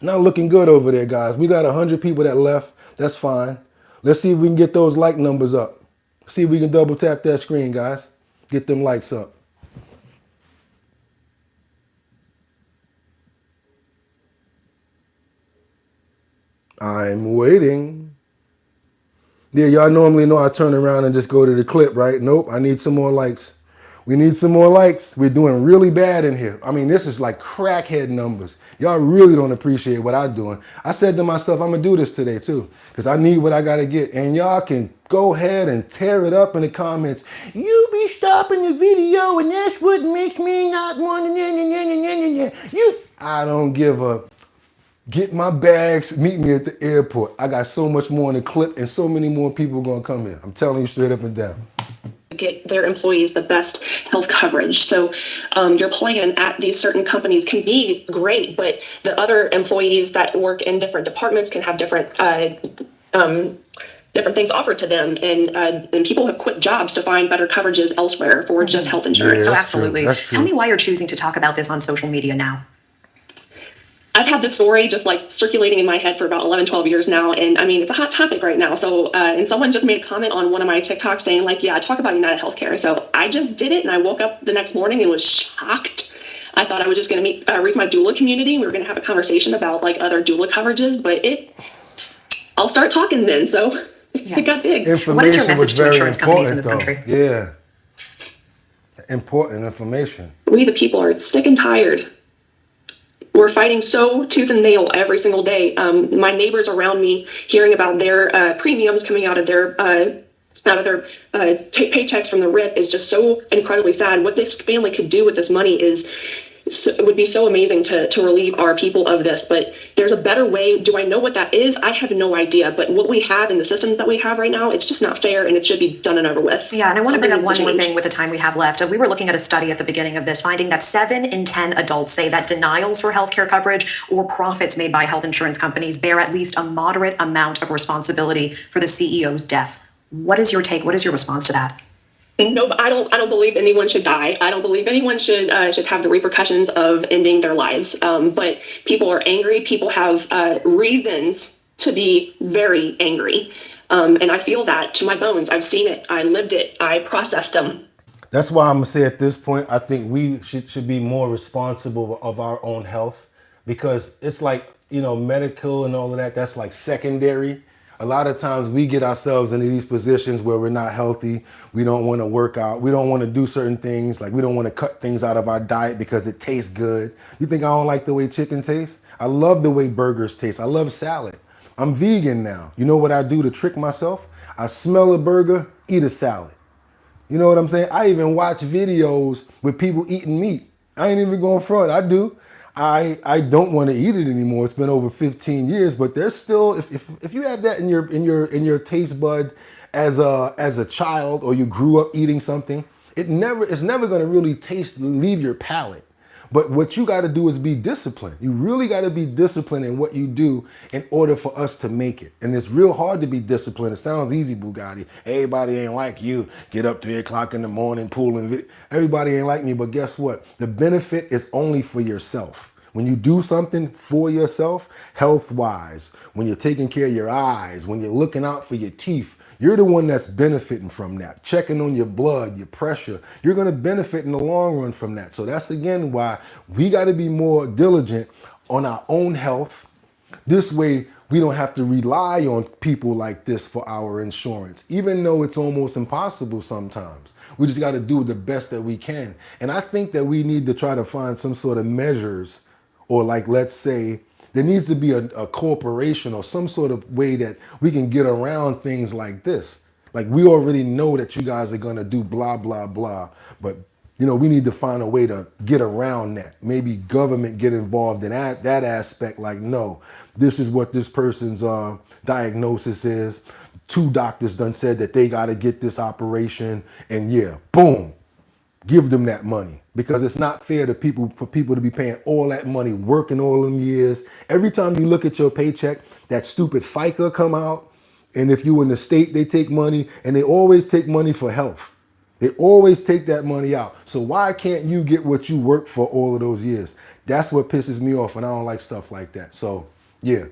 Not looking good over there, guys. We got 100 people that left. That's fine. Let's see if we can get those like numbers up. See if we can double tap that screen, guys. Get them likes up. I'm waiting. Yeah, y'all normally know I turn around and just go to the clip, right? Nope, I need some more likes. We need some more likes. We're doing really bad in here. I mean, this is like crackhead numbers. Y'all really don't appreciate what I'm doing. I said to myself, I'm going to do this today too, because I need what I got to get. And y'all can go ahead and tear it up in the comments. You be stopping the video and that's what makes me not want to. I don't give a. Get my bags, meet me at the airport. I got so much more in the clip and so many more people going to come here. I'm telling you straight up and down. Get their employees the best health coverage. So your plan at these certain companies can be great, but the other employees that work in different departments can have different things offered to them, and people have quit jobs to find better coverages elsewhere for just health insurance. Oh, absolutely. Tell me why you're choosing to talk about this on social media now. I've had this story just like circulating in my head for about 11, 12 years now. And I mean, it's a hot topic right now. So, and someone just made a comment on one of my TikToks saying like, yeah, I talk about United Healthcare. So I just did it. And I woke up the next morning and was shocked. I thought I was just going to reach my doula community. We were going to have a conversation about like other doula coverages, but I'll start talking then. So it got big. What is your message to insurance companies in this country? Yeah. Important information. We, the people, are sick and tired. We're fighting so tooth and nail every single day. My neighbors around me hearing about their premiums coming out of their paychecks from the RIP is just so incredibly sad. What this family could do with this money would be so amazing to relieve our people of this. But there's a better way. Do I know what that is? I have no idea. But what we have in the systems that we have right now, it's just not fair, and it should be done and over with. Yeah, and I want to bring up one more thing with the time we have left. We were looking at a study at the beginning of this, finding that 7 in 10 adults say that denials for healthcare coverage or profits made by health insurance companies bear at least a moderate amount of responsibility for the CEO's death. What is your take? What is your response to that? No, but I don't believe anyone should die. I don't believe anyone should have the repercussions of ending their lives. But people are angry. People have reasons to be very angry. And I feel that to my bones. I've seen it. I lived it. I processed them. That's why I'm gonna say at this point, I think we should be more responsible of our own health, because it's like, you know, medical and all of that, that's like secondary. A lot of times we get ourselves into these positions where we're not healthy. We don't want to work out. We don't want to do certain things. Like we don't want to cut things out of our diet because it tastes good. You think I don't like the way chicken tastes? I love the way burgers taste. I love salad. I'm vegan now. You know what I do to trick myself? I smell a burger, eat a salad. You know what I'm saying? I even watch videos with people eating meat. I ain't even going front. I do. I don't want to eat it anymore. It's been over 15 years, but there's still, if you have that in your taste bud as a child, or you grew up eating something, it's never going to really leave your palate. But what you got to do is be disciplined. You really got to be disciplined in what you do in order for us to make it. And it's real hard to be disciplined. It sounds easy, Boogotti. Everybody ain't like you. Get up 3 o'clock in the morning, pulling video. Everybody ain't like me, but guess what? The benefit is only for yourself. When you do something for yourself, health-wise, when you're taking care of your eyes, when you're looking out for your teeth, you're the one that's benefiting from that. Checking on your blood, your pressure. You're going to benefit in the long run from that. So that's again why we got to be more diligent on our own health. This way, we don't have to rely on people like this for our insurance, even though it's almost impossible sometimes. We just got to do the best that we can. And I think that we need to try to find some sort of measures, or like, let's say, there needs to be a corporation or some sort of way that we can get around things like this. Like, we already know that you guys are going to do blah, blah, blah. But, you know, we need to find a way to get around that. Maybe government get involved in that aspect. Like, no, this is what this person's diagnosis is. 2 doctors done said that they got to get this operation. And yeah, boom, give them that money. Because it's not fair to people, for people to be paying all that money, working all them years. Every time you look at your paycheck, that stupid FICA come out. And if you in the state, they take money, and they always take money for health. They always take that money out. So why can't you get what you worked for all of those years? That's what pisses me off, and I don't like stuff like that. So yeah,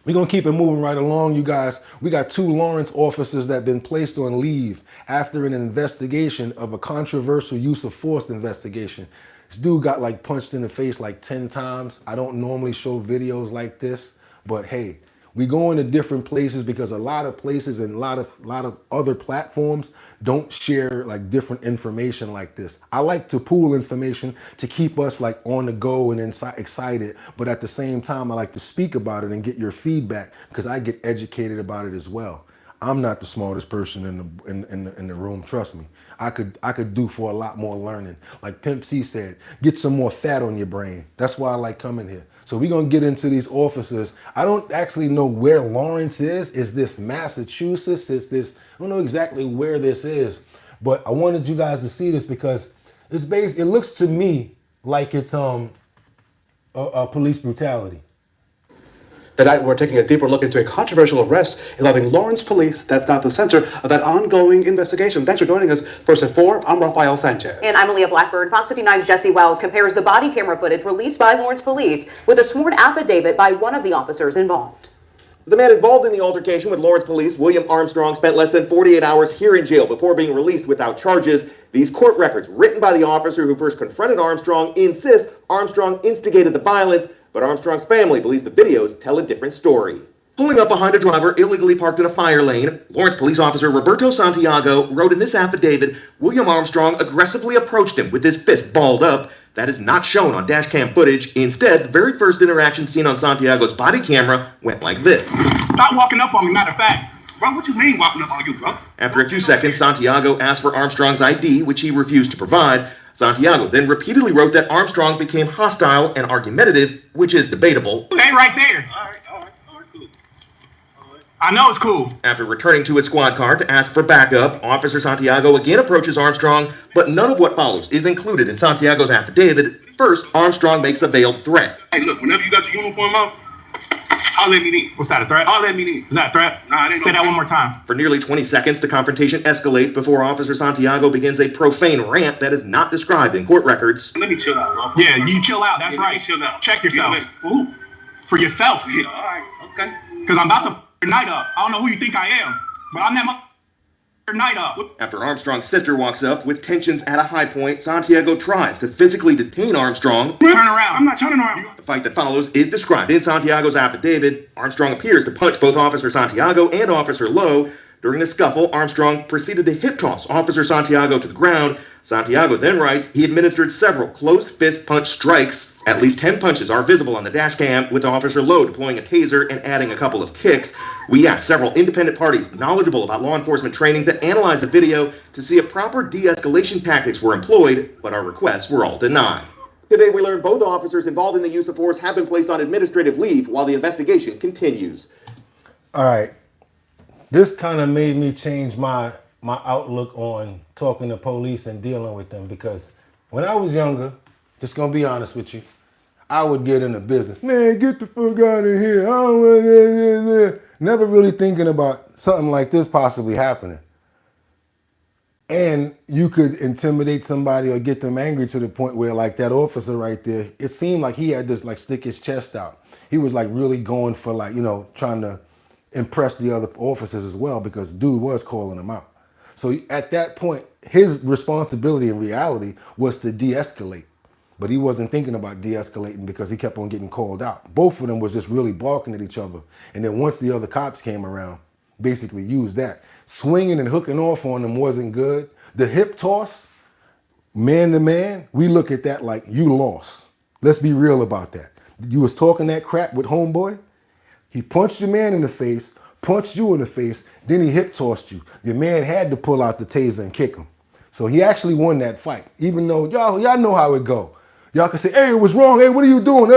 we're gonna keep it moving right along, you guys. We got 2 Lawrence officers that been placed on leave after an investigation of a controversial use of force investigation. This dude got like punched in the face like 10 times. I don't normally show videos like this, but hey, we go into different places because a lot of places and a lot of other platforms don't share like different information like this. I like to pool information to keep us like on the go and excited, but at the same time, I like to speak about it and get your feedback because I get educated about it as well. I'm not the smartest person in the room. Trust me. I could do for a lot more learning. Like Pimp C said, get some more fat on your brain. That's why I like coming here. So we're gonna get into these officers. I don't actually know where Lawrence is. Is this Massachusetts? Is this? I don't know exactly where this is, but I wanted you guys to see this because it's based. It looks to me like it's a police brutality. Tonight, we're taking a deeper look into a controversial arrest involving Lawrence Police. That's not the center of that ongoing investigation. Thanks for joining us. First at 4, I'm Rafael Sanchez. And I'm Aaliyah Blackburn. Fox 59's Jesse Wells compares the body camera footage released by Lawrence Police with a sworn affidavit by one of the officers involved. The man involved in the altercation with Lawrence Police, William Armstrong, spent less than 48 hours here in jail before being released without charges. These court records, written by the officer who first confronted Armstrong, insist Armstrong instigated the violence, but Armstrong's family believes the videos tell a different story. Pulling up behind a driver illegally parked in a fire lane, Lawrence Police Officer Roberto Santiago wrote in this affidavit, William Armstrong aggressively approached him with his fist balled up. That is not shown on dash cam footage. Instead, the very first interaction seen on Santiago's body camera went like this. Stop walking up on me, matter of fact. Bro, what you mean walking up on you, bro? After a few seconds, Santiago asked for Armstrong's ID, which he refused to provide. Santiago then repeatedly wrote that Armstrong became hostile and argumentative, which is debatable. They right there. All right, cool. I know it's cool. After returning to his squad car to ask for backup, Officer Santiago again approaches Armstrong, but none of what follows is included in Santiago's affidavit. First, Armstrong makes a veiled threat. Hey, look, whenever you got your uniform out, I'll let me in. What's that, a threat? I'll let me in. Is that a threat? Nah, it ain't. Say that one more time. For nearly 20 seconds, the confrontation escalates before Officer Santiago begins a profane rant that is not described in court records. Let me chill out, bro. Yeah, you chill out. That's right. Chill out. Check yourself. Ooh. For yourself. Yeah, all right, okay. Because I'm about to f your night up. I don't know who you think I am, but I'm that your night up. After Armstrong's sister walks up with tensions at a high point, Santiago tries to physically detain Armstrong. Turn around. I'm not turning around. The fight that follows is described in Santiago's affidavit. Armstrong appears to punch both Officer Santiago and Officer Lowe. During the scuffle, Armstrong proceeded to hip toss Officer Santiago to the ground. Santiago then writes he administered several closed fist punch strikes. At least 10 punches are visible on the dash cam, with Officer Lowe deploying a taser and adding a couple of kicks. We asked several independent parties knowledgeable about law enforcement training to analyze the video to see if proper de-escalation tactics were employed, but our requests were all denied. Today we learned both officers involved in the use of force have been placed on administrative leave while the investigation continues. All right. This kind of made me change my outlook on talking to police and dealing with them, because when I was younger, just gonna be honest with you, I would get into business. Man, get the fuck out of here. I don't want to. Never really thinking about something like this possibly happening. And you could intimidate somebody or get them angry to the point where, like that officer right there, it seemed like he had to like stick his chest out. He was like really going for like, you know, trying to impress the other officers as well, because dude was calling him out. So at that point, his responsibility in reality was to de-escalate, but he wasn't thinking about de-escalating because he kept on getting called out. Both of them was just really barking at each other. And then once the other cops came around, basically used that. Swinging and hooking off on them wasn't good. The hip toss, man to man, we look at that like you lost. Let's be real about that. You was talking that crap with homeboy. He punched your man in the face, punched you in the face, then he hip tossed you. Your man had to pull out the taser and kick him. So he actually won that fight, even though y'all know how it go. Y'all can say, hey, it was wrong. Hey, what are you doing?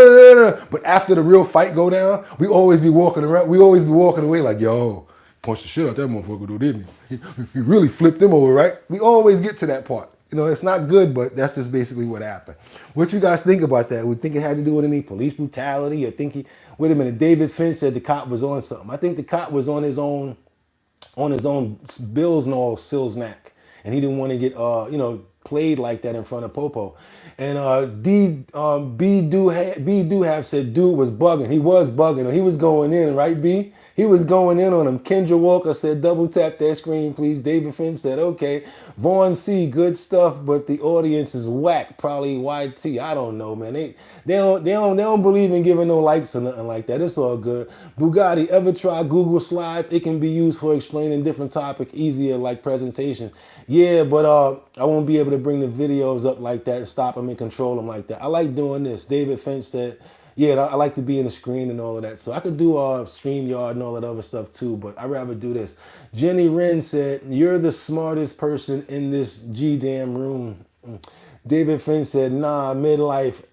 But after the real fight go down, we always be walking around. We always be walking away like, yo, punched the shit out that motherfucker, dude, didn't he? He really flipped him over, right? We always get to that part. You know, it's not good, but that's just basically what happened. What you guys think about that? Would think it had to do with any police brutality, or think he, wait a minute, David Finch said the cop was on something. I think the cop was on his own Bills and all Silsnack, and he didn't want to get, played like that in front of Popo. And B do have said dude was bugging. He was bugging. He was going in, right, B? He was going in on him. Kendra Walker said, double tap that screen, please. David Finn said, okay. Vaughn C, good stuff, but the audience is whack. Probably YT. I don't know, man. They don't believe in giving no likes or nothing like that. It's all good. Bugatti, ever try Google Slides? It can be used for explaining different topics easier, like presentation. Yeah, but I won't be able to bring the videos up like that and stop them and control them like that. I like doing this. David Finch said, yeah, I like to be in the screen and all of that. So I could do StreamYard and all that other stuff too, but I'd rather do this. Jenny Wren said, you're the smartest person in this G-damn room. David Finch said, nah, midlife.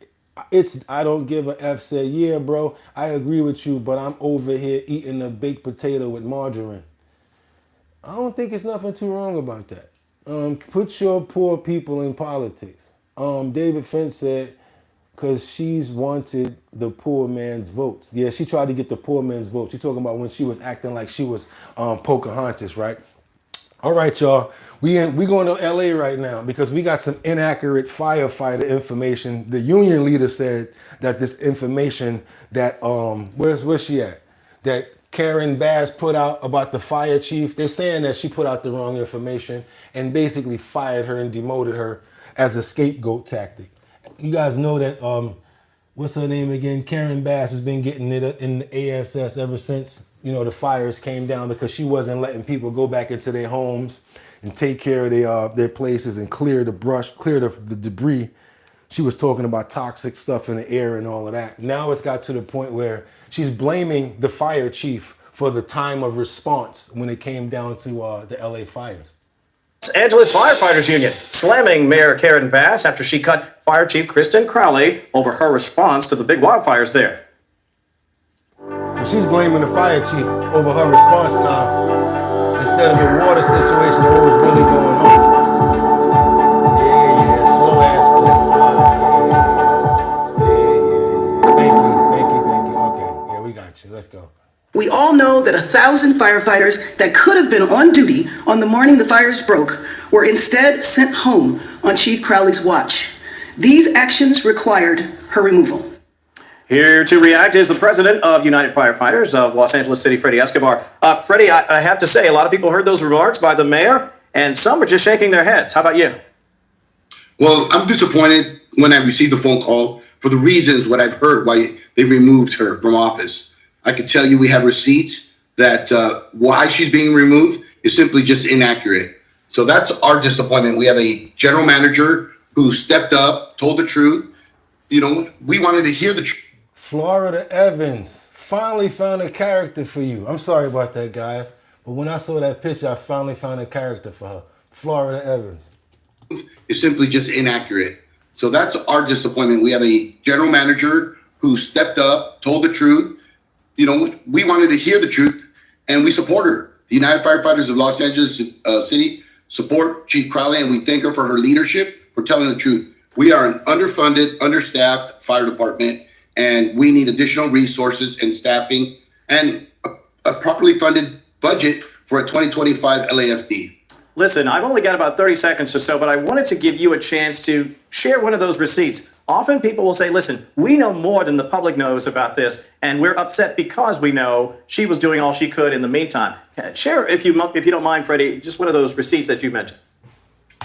I don't give a F. Said, yeah, bro, I agree with you, but I'm over here eating a baked potato with margarine. I don't think it's nothing too wrong about that. Put your poor people in politics. David Finch said, because she's wanted the poor man's votes. Yeah, she tried to get the poor man's votes. You're talking about when she was acting like she was Pocahontas, right? All right, y'all. We going to LA right now because we got some inaccurate firefighter information. The union leader said that this information that, where's she at? That Karen Bass put out about the fire chief. They're saying that she put out the wrong information and basically fired her and demoted her as a scapegoat tactic. You guys know that, what's her name again? Karen Bass has been getting it in the ASS ever since, the fires came down, because she wasn't letting people go back into their homes and take care of their places and clear the brush, clear the debris. She was talking about toxic stuff in the air and all of that. Now it's got to the point where she's blaming the fire chief for the time of response when it came down to the LA fires. Los Angeles Firefighters Union slamming Mayor Karen Bass after she cut Fire Chief Kristen Crowley over her response to the big wildfires there. She's blaming the fire chief over her response time instead of the water situation and what was really going on. Yeah, slow ass clip. Yeah. Thank you. Okay, yeah, we got you. Let's go. We all know that 1,000 firefighters that could have been on duty on the morning the fires broke were instead sent home on Chief Crowley's watch. These actions required her removal. Here to react is the president of United Firefighters of Los Angeles City, Freddie Escobar. Freddie, I have to say, a lot of people heard those remarks by the mayor, and some are just shaking their heads. How about you? Well, I'm disappointed when I received the phone call for the reasons what I've heard why they removed her from office. I can tell you we have receipts that why she's being removed is simply just inaccurate. So that's our disappointment. We have a general manager who stepped up, told the truth. You know, we wanted to hear the truth. Florida Evans finally found a character for you. I'm sorry about that, guys. But when I saw that picture, I finally found a character for her. Florida Evans. It's simply just inaccurate. So that's our disappointment. We have a general manager who stepped up, told the truth. You know, we wanted to hear the truth, and we support her. The United Firefighters of Los Angeles City support Chief Crowley, and we thank her for her leadership, for telling the truth. We are an underfunded, understaffed fire department, and we need additional resources and staffing and a properly funded budget for a 2025 LAFD. Listen, I've only got about 30 seconds or so, but I wanted to give you a chance to share one of those receipts. Often people will say, listen, we know more than the public knows about this, and we're upset because we know she was doing all she could in the meantime. Share, if you don't mind, Freddie, just one of those receipts that you mentioned.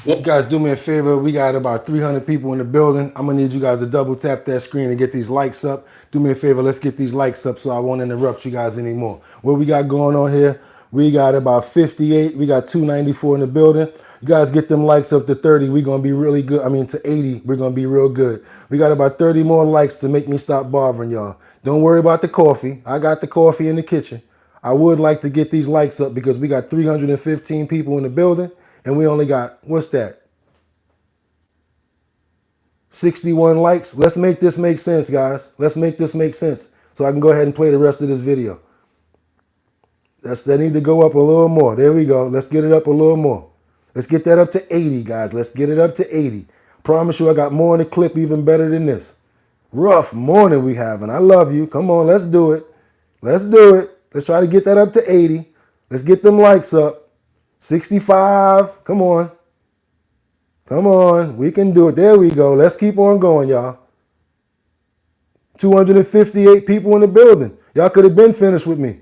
Well, guys, do me a favor. We got about 300 people in the building. I'm going to need you guys to double tap that screen and get these likes up. Do me a favor. Let's get these likes up so I won't interrupt you guys anymore. What we got going on here? We got about 58. We got 294 in the building. You guys get them likes up to 30. We're going to be really good. I mean, to 80. We're going to be real good. We got about 30 more likes to make me stop bothering y'all. Don't worry about the coffee. I got the coffee in the kitchen. I would like to get these likes up because we got 315 people in the building. And we only got, what's that? 61 likes. Let's make this make sense, guys. Let's make this make sense so I can go ahead and play the rest of this video. That need to go up a little more. There we go. Let's get it up a little more. Let's get that up to 80, guys. Let's get it up to 80. Promise you I got more in the clip even better than this. Rough morning we having. I love you. Come on, let's do it. Let's do it. Let's try to get that up to 80. Let's get them likes up. 65. Come on. Come on. We can do it. There we go. Let's keep on going, y'all. 258 people in the building. Y'all could have been finished with me.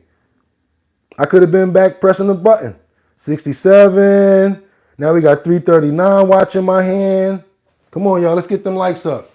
I could have been back pressing the button. 67. Now we got 339 watching my hand. Come on, y'all. Let's get them likes up.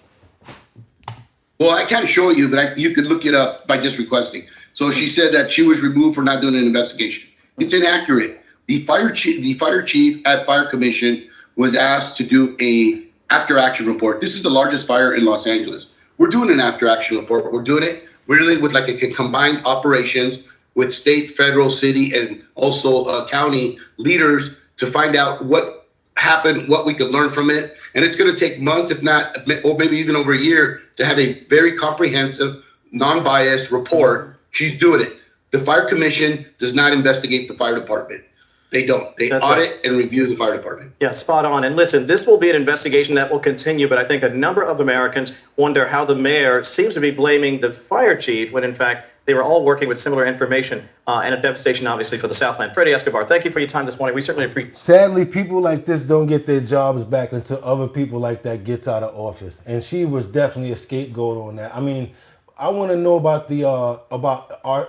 Well, I can't show you, but you could look it up by just requesting. So she said that she was removed for not doing an investigation. It's inaccurate. The fire chief at Fire Commission was asked to do a after-action report. This is the largest fire in Los Angeles. We're doing an after-action report. We're doing it really with like a combined operations with state, federal, city, and also county leaders to find out what happened, what we could learn from it. And it's going to take months, if not, or maybe even over a year, to have a very comprehensive, non-biased report. She's doing it. The Fire Commission does not investigate the fire department. They don't. They audit and review the fire department. Yeah, spot on. And listen, this will be an investigation that will continue, but I think a number of Americans wonder how the mayor seems to be blaming the fire chief when, in fact, they were all working with similar information and a devastation, obviously, for the Southland. Freddie Escobar, thank you for your time this morning. We certainly appreciate it. Sadly, people like this don't get their jobs back until other people like that gets out of office. And she was definitely a scapegoat on that. I mean, I want to know about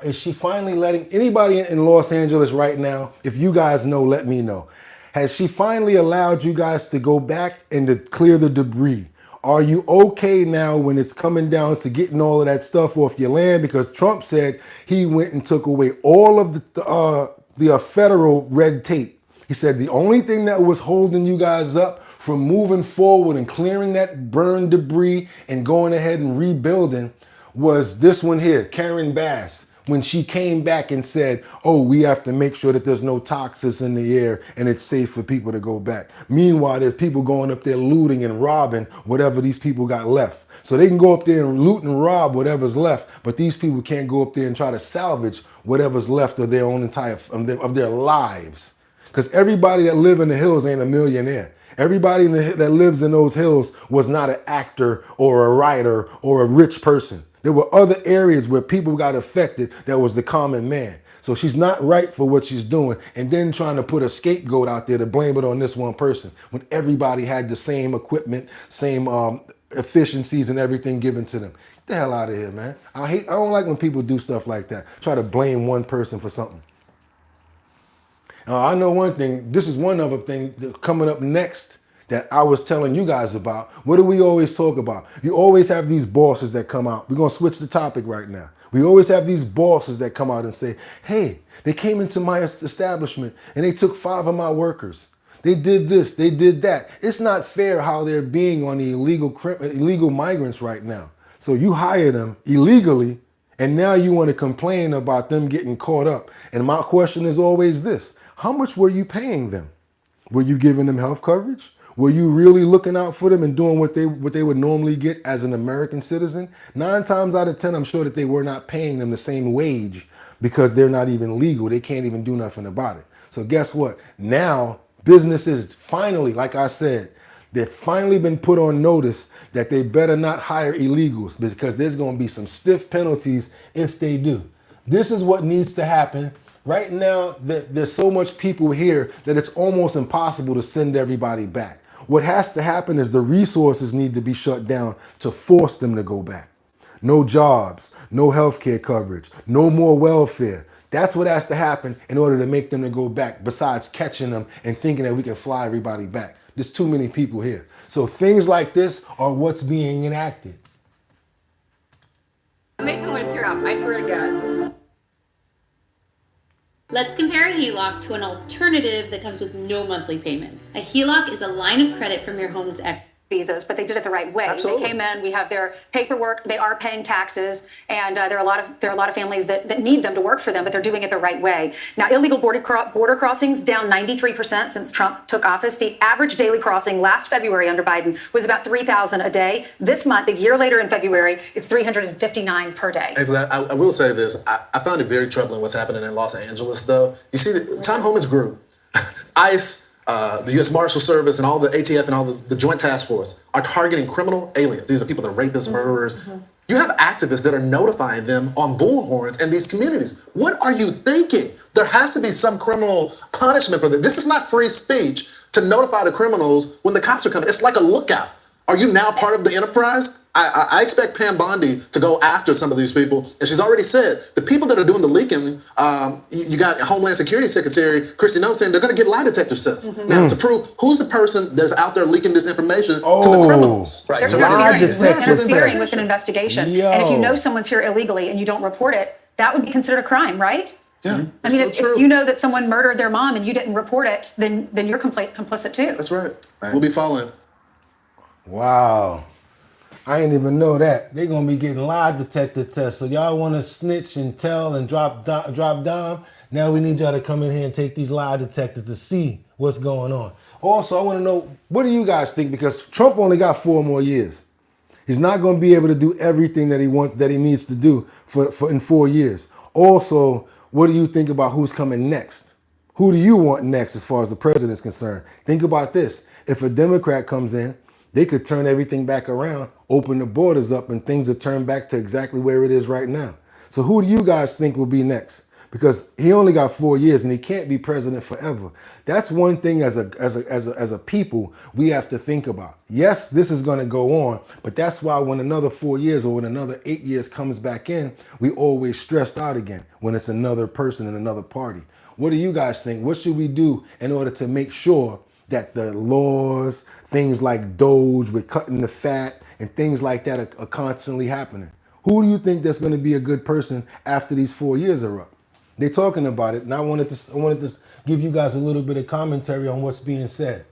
is she finally letting anybody in Los Angeles right now? If you guys know, let me know. Has she finally allowed you guys to go back and to clear the debris? Are you okay now when it's coming down to getting all of that stuff off your land? Because Trump said he went and took away all of the federal red tape. He said the only thing that was holding you guys up from moving forward and clearing that burned debris and going ahead and rebuilding was this one here, Karen Bass, when she came back and said, oh, we have to make sure that there's no toxins in the air and it's safe for people to go back. Meanwhile, there's people going up there looting and robbing whatever these people got left. So they can go up there and loot and rob whatever's left, but these people can't go up there and try to salvage whatever's left of their own of their lives. Because everybody that live in the hills ain't a millionaire. Everybody that lives in those hills was not an actor or a writer or a rich person. There were other areas where people got affected that was the common man. So she's not right for what she's doing and then trying to put a scapegoat out there to blame it on this one person when everybody had the same equipment, same efficiencies and everything given to them. the hell out of here, man. I don't like when people do stuff like that. Try to blame one person for something. I know one thing. This is one other thing coming up next that I was telling you guys about. What do we always talk about? You always have these bosses that come out. We're going to switch the topic right now. We always have these bosses that come out and say, hey, they came into my establishment and they took 5 of my workers. They did this, they did that. It's not fair how they're being on the illegal migrants right now. So you hire them illegally and now you want to complain about them getting caught up. And my question is always this. How much were you paying them? Were you giving them health coverage? Were you really looking out for them and doing what they would normally get as an American citizen? 9 times out of 10, I'm sure that they were not paying them the same wage because they're not even legal. They can't even do nothing about it. So guess what? Now, businesses finally, like I said, they've finally been put on notice that they better not hire illegals because there's going to be some stiff penalties if they do. This is what needs to happen. Right now, there's so much people here that it's almost impossible to send everybody back. What has to happen is the resources need to be shut down to force them to go back. No jobs, no healthcare coverage, no more welfare. That's what has to happen in order to make them to go back, besides catching them and thinking that we can fly everybody back. There's too many people here. So things like this are what's being enacted. It makes me want to tear up, I swear to God. Let's compare a HELOC to an alternative that comes with no monthly payments. A HELOC is a line of credit from your home's equity. Visas, but they did it the right way. Absolutely. They came in, we have their paperwork, they are paying taxes, and there are a lot of families that need them to work for them, but they're doing it the right way. Now, illegal border crossings down 93% since Trump took office. The average daily crossing last February under Biden was about 3,000 a day. This month, a year later in February, it's 359 per day. I will say this. I found it very troubling what's happening in Los Angeles, though. You see, Tom Homan's group, ICE, the U.S. Marshal Service and all the ATF and all the Joint Task Force are targeting criminal aliens. These are people that are rapists, murderers. You have activists that are notifying them on bullhorns in these communities. What are you thinking? There has to be some criminal punishment for this. This is not free speech to notify the criminals when the cops are coming. It's like a lookout. Are you now part of the enterprise? I expect Pam Bondi to go after some of these people, and she's already said the people that are doing the leaking. You got Homeland Security Secretary Kristi Noem saying they're going to get lie detector tests now to prove who's the person that's out there leaking this information to the criminals. Right. They're interfering with an investigation, and if you know someone's here illegally and you don't report it, that would be considered a crime, right? Yeah. I mean, if you know that someone murdered their mom and you didn't report it, then you're complicit too. That's right. We'll be following. Wow. I didn't even know that. They're going to be getting lie detector tests. So y'all want to snitch and tell and drop dime? Now we need y'all to come in here and take these lie detectors to see what's going on. Also, I want to know, what do you guys think? Because Trump only got 4 more years. He's not going to be able to do everything that he needs to do for in 4 years. Also, what do you think about who's coming next? Who do you want next as far as the president's concerned? Think about this. If a Democrat comes in, they could turn everything back around, open the borders up, and things are turned back to exactly where it is right now. So who do you guys think will be next? Because he only got 4 years and he can't be president forever. That's one thing as a people we have to think about. Yes, this is going to go on, but that's why when another 4 years or when another 8 years comes back in, we always stressed out again when it's another person in another party. What do you guys think? What should we do in order to make sure that the laws, things like Doge with cutting the fat and things like that are constantly happening? Who do you think that's going to be a good person after these 4 years are up? They're talking about it, and I wanted to give you guys a little bit of commentary on what's being said.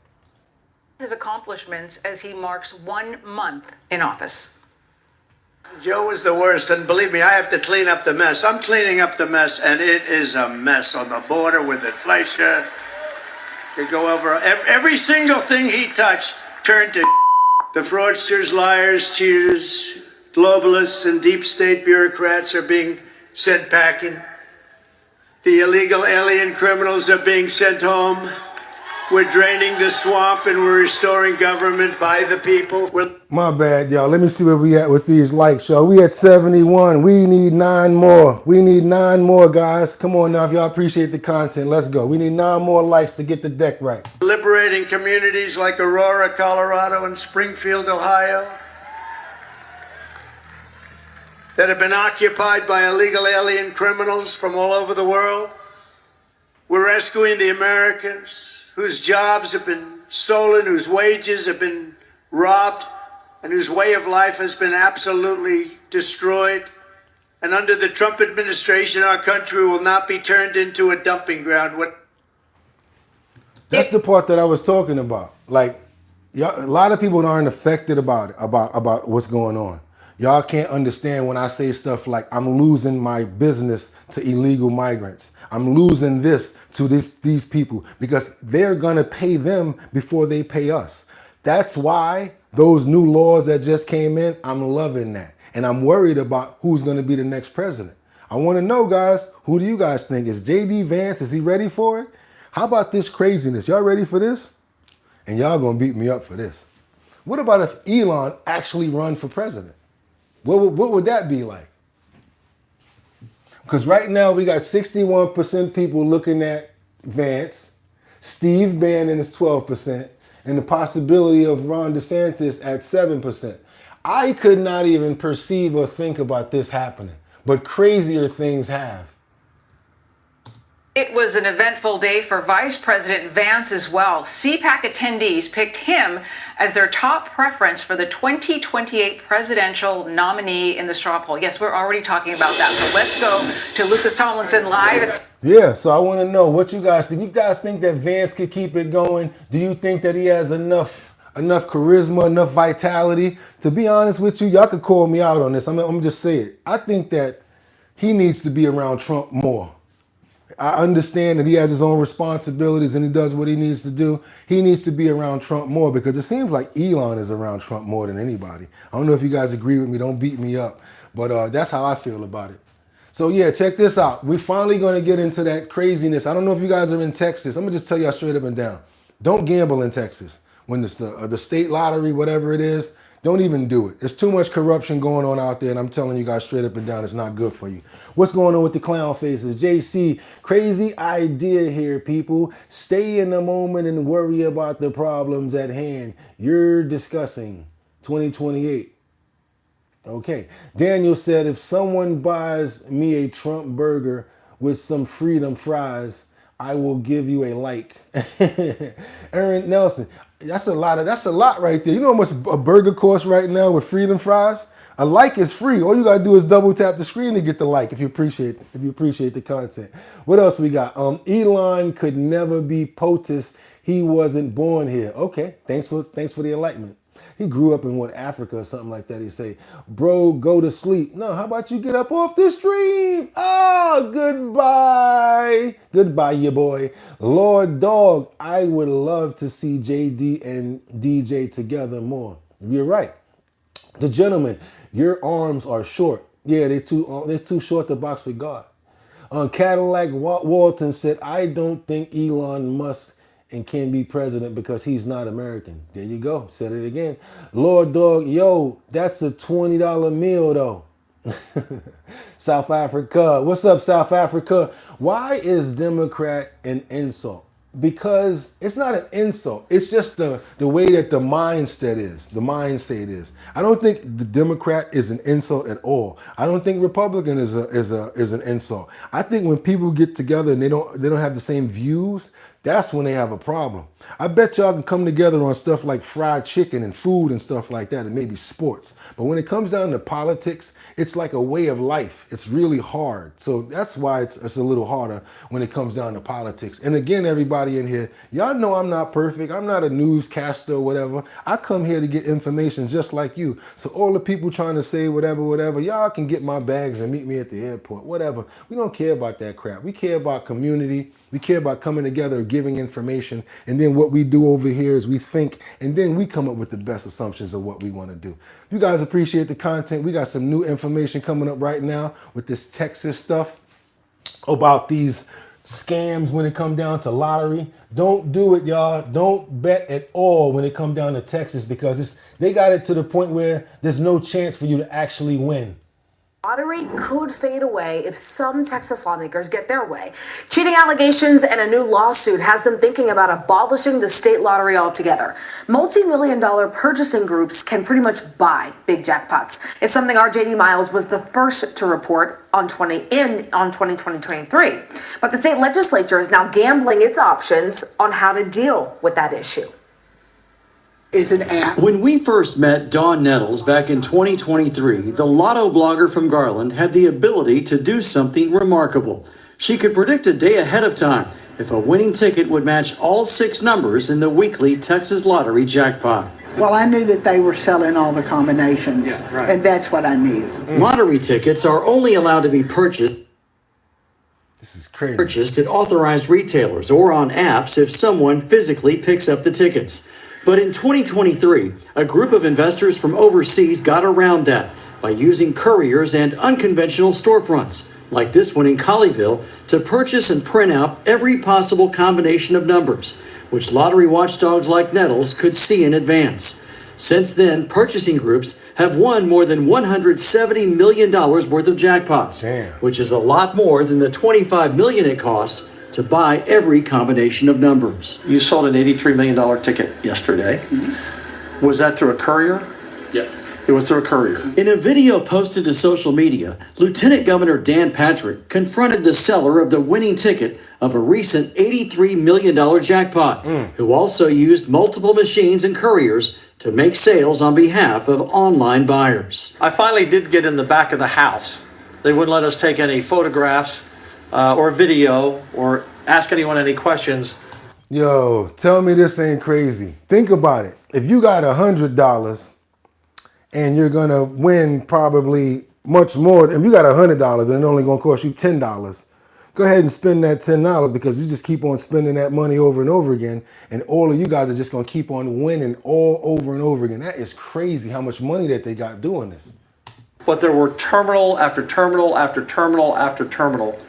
His accomplishments as he marks 1 month in office. Joe is the worst, and believe me, I have to clean up the mess. I'm cleaning up the mess, and it is a mess on the border with inflation. To go over every single thing he touched turned to the fraudsters, liars, cheaters, globalists, and deep state bureaucrats are being sent packing. The illegal alien criminals are being sent home. We're draining the swamp and we're restoring government by the people. My bad, y'all. Let me see where we at with these likes, y'all. We at 71. We need 9 more. We need 9 more, guys. Come on now. If y'all appreciate the content, let's go. We need 9 more likes to get the deck right. Liberating communities like Aurora, Colorado, and Springfield, Ohio. that have been occupied by illegal alien criminals from all over the world. We're rescuing the Americans whose jobs have been stolen, whose wages have been robbed, and whose way of life has been absolutely destroyed. And under the Trump administration, our country will not be turned into a dumping ground. That's the part that I was talking about. Like, y'all, a lot of people aren't affected about what's going on. Y'all can't understand when I say stuff like I'm losing my business to illegal migrants. I'm losing this to these people because they're gonna pay them before they pay us. That's why those new laws that just came in, I'm loving that. And I'm worried about who's gonna be the next president. I wanna know, guys, who do you guys think? Is JD Vance, is he ready for it? How about this craziness? Y'all ready for this? And y'all gonna beat me up for this. What about if Elon actually run for president? What would that be like? Because right now we got 61% people looking at Vance, Steve Bannon is 12%, and the possibility of Ron DeSantis at 7%. I could not even perceive or think about this happening, but crazier things have. It was an eventful day for Vice President Vance as well. CPAC attendees picked him as their top preference for the 2028 presidential nominee in the straw poll. Yes, we're already talking about that. So let's go to Lucas Tomlinson live. Yeah, so I want to know what you guys think. You guys think that Vance could keep it going? Do you think that he has enough charisma, enough vitality? To be honest with you, y'all could call me out on this. I'm just say it. I think that he needs to be around Trump more. I understand that he has his own responsibilities and he does what he needs to do. He needs to be around Trump more because it seems like Elon is around Trump more than anybody. I don't know if you guys agree with me. Don't beat me up. But that's how I feel about it. So yeah, check this out. We're finally going to get into that craziness. I don't know if you guys are in Texas. I'm going to just tell y'all straight up and down. Don't gamble in Texas. When it's the state lottery, whatever it is, don't even do it. There's too much corruption going on out there, and I'm telling you guys straight up and down, it's not good for you. What's going on with the clown faces? JC, crazy idea here, people. Stay in the moment and worry about the problems at hand. You're discussing 2028. Okay. Daniel said, if someone buys me a Trump burger with some freedom fries, I will give you a like. Aaron Nelson, that's a lot right there. You know how much a burger costs right now with freedom fries? A like is free. All you gotta do is double tap the screen to get the like if you appreciate the content. What else we got? Elon could never be POTUS. He wasn't born here. Okay, thanks for the enlightenment. He grew up in Africa or something like that. He say, bro, go to sleep. No, how about you get up off the stream? Oh, goodbye. Goodbye, you boy. Lord Dog, I would love to see JD and DJ together more. You're right. The gentleman, your arms are short. Yeah, they're too short to box with God. Cadillac Walton said, I don't think Elon Musk and can be president because he's not American. There you go. Said it again. Lord Dog, yo, that's a $20 meal though. South Africa. What's up, South Africa? Why is Democrat an insult? Because it's not an insult. It's just the way that the mindset is. I don't think the Democrat is an insult at all. I don't think Republican is an insult. I think when people get together and they don't have the same views, that's when they have a problem. I bet y'all can come together on stuff like fried chicken and food and stuff like that and maybe sports. But when it comes down to politics, it's like a way of life. It's really hard. So that's why it's a little harder when it comes down to politics. And again, everybody in here, y'all know I'm not perfect. I'm not a newscaster or whatever. I come here to get information just like you. So all the people trying to say whatever, y'all can get my bags and meet me at the airport, whatever. We don't care about that crap. We care about community. We care about coming together, giving information, and then what we do over here is we think, and then we come up with the best assumptions of what we want to do. If you guys appreciate the content, we got some new information coming up right now with this Texas stuff about these scams when it comes down to lottery. Don't do it, y'all. Don't bet at all when it comes down to Texas because they got it to the point where there's no chance for you to actually win. Lottery could fade away if some Texas lawmakers get their way. Cheating allegations and a new lawsuit has them thinking about abolishing the state lottery altogether. Multi-million-dollar purchasing groups can pretty much buy big jackpots. It's something our JD Miles was the first to report on 2023. But the state legislature is now gambling its options on how to deal with that issue. Is an app. When we first met Dawn Nettles back in 2023, the lotto blogger from Garland had the ability to do something remarkable. She could predict a day ahead of time if a winning ticket would match all 6 numbers in the weekly Texas lottery jackpot. Well, I knew that they were selling all the combinations, and that's what I knew. Lottery tickets are only allowed to be purchased at authorized retailers or on apps if someone physically picks up the tickets. But in 2023, a group of investors from overseas got around that by using couriers and unconventional storefronts, like this one in Colleyville, to purchase and print out every possible combination of numbers, which lottery watchdogs like Nettles could see in advance. Since then, purchasing groups have won more than $170 million worth of jackpots, which is a lot more than the $25 million it costs to buy every combination of numbers. You sold an $83 million ticket yesterday. Mm-hmm. Was that through a courier? Yes. It was through a courier. In a video posted to social media, Lieutenant Governor Dan Patrick confronted the seller of the winning ticket of a recent $83 million jackpot, who also used multiple machines and couriers to make sales on behalf of online buyers. I finally did get in the back of the house. They wouldn't let us take any photographs or video or ask anyone any questions. Yo, tell me this ain't crazy. Think about it. If you got $100 and you're gonna win probably much more, if you got $100 and it's only gonna cost you $10, go ahead and spend that $10 because you just keep on spending that money over and over again, and all of you guys are just gonna keep on winning all over and over again. That is crazy how much money that they got doing this. But there were terminal after terminal after terminal after terminal.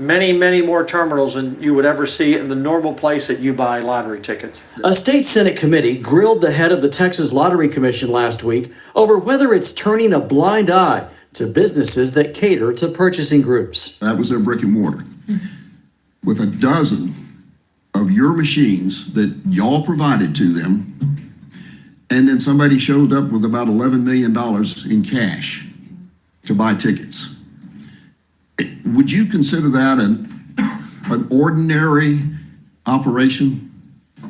Many, many more terminals than you would ever see in the normal place that you buy lottery tickets. A state Senate committee grilled the head of the Texas Lottery Commission last week over whether it's turning a blind eye to businesses that cater to purchasing groups. That was their brick and mortar. With a dozen of your machines that y'all provided to them, and then somebody showed up with about $11 million in cash to buy tickets. Would you consider that an ordinary operation?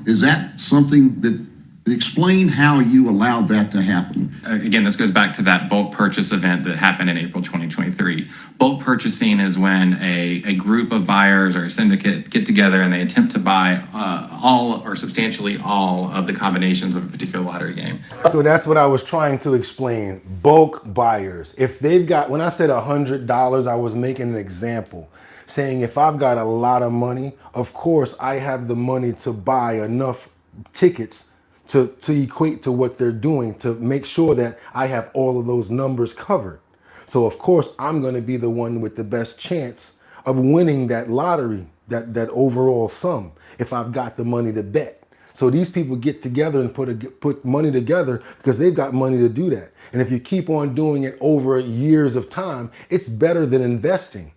Is that something that, explain how you allowed that to happen? Again, this goes back to that bulk purchase event that happened in April 2023. Bulk purchasing is when a group of buyers or a syndicate get together and they attempt to buy all or substantially all of the combinations of a particular lottery game. So that's what I was trying to explain. Bulk buyers. If they've got, when I said $100, I was making an example, saying if I've got a lot of money, of course I have the money to buy enough tickets to equate to what they're doing, to make sure that I have all of those numbers covered. So of course I'm going to be the one with the best chance of winning that lottery, that overall sum, if I've got the money to bet. So these people get together and put money together because they've got money to do that. And if you keep on doing it over years of time, it's better than investing,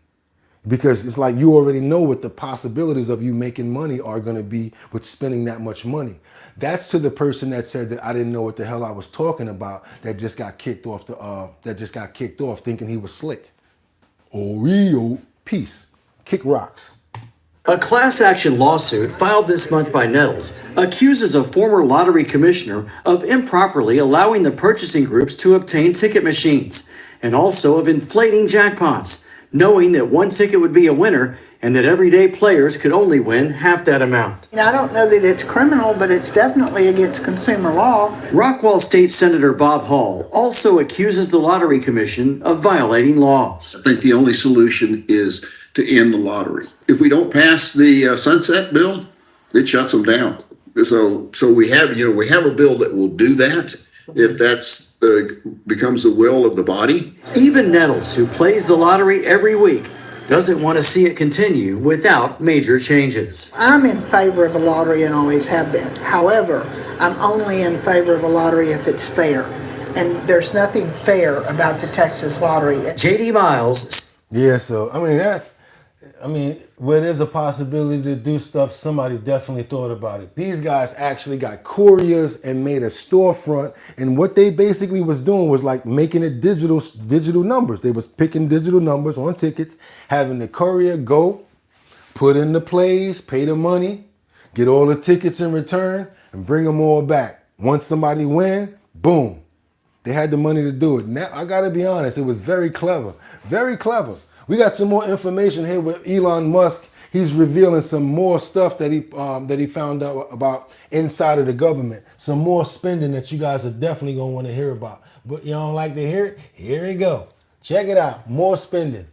because it's like you already know what the possibilities of you making money are going to be with spending that much money. That's to the person that said that I didn't know what the hell I was talking about, that just got kicked off thinking he was slick. Oreo, peace. Kick rocks. A class action lawsuit filed this month by Nettles accuses a former lottery commissioner of improperly allowing the purchasing groups to obtain ticket machines, and also of inflating jackpots, knowing that one ticket would be a winner and that everyday players could only win half that amount. I don't know that it's criminal, but it's definitely against consumer law. Rockwall State Senator Bob Hall also accuses the Lottery Commission of violating laws. I think the only solution is to end the lottery. If we don't pass the sunset bill, it shuts them down. So we have a bill that will do that if that's becomes the will of the body. Even Nettles, who plays the lottery every week, doesn't want to see it continue without major changes. I'm in favor of a lottery and always have been. However, I'm only in favor of a lottery if it's fair. And there's nothing fair about the Texas lottery. JD Miles. Yeah, so where there's a possibility to do stuff, somebody definitely thought about it. These guys actually got couriers and made a storefront, and what they basically was doing was like making it digital numbers. They was picking digital numbers on tickets, having the courier go, put in the plays, pay the money, get all the tickets in return, and bring them all back. Once somebody win, boom. They had the money to do it. Now, I gotta be honest, it was very clever. Very clever. We got some more information here with Elon Musk. He's revealing some more stuff that he found out about inside of the government. Some more spending that you guys are definitely gonna want to hear about. But you don't like to hear it? Here we go. Check it out. More spending.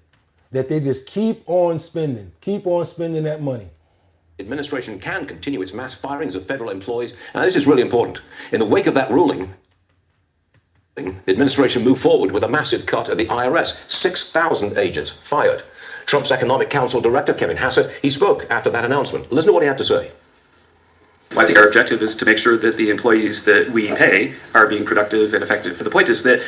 That they just keep on spending. Keep on spending that money. Administration can continue its mass firings of federal employees. Now, this is really important. In the wake of that ruling, the administration moved forward with a massive cut at the IRS. 6,000 agents fired. Trump's Economic Council Director, Kevin Hassett, he spoke after that announcement. Listen to what he had to say. I think our objective is to make sure that the employees that we pay are being productive and effective. But the point is that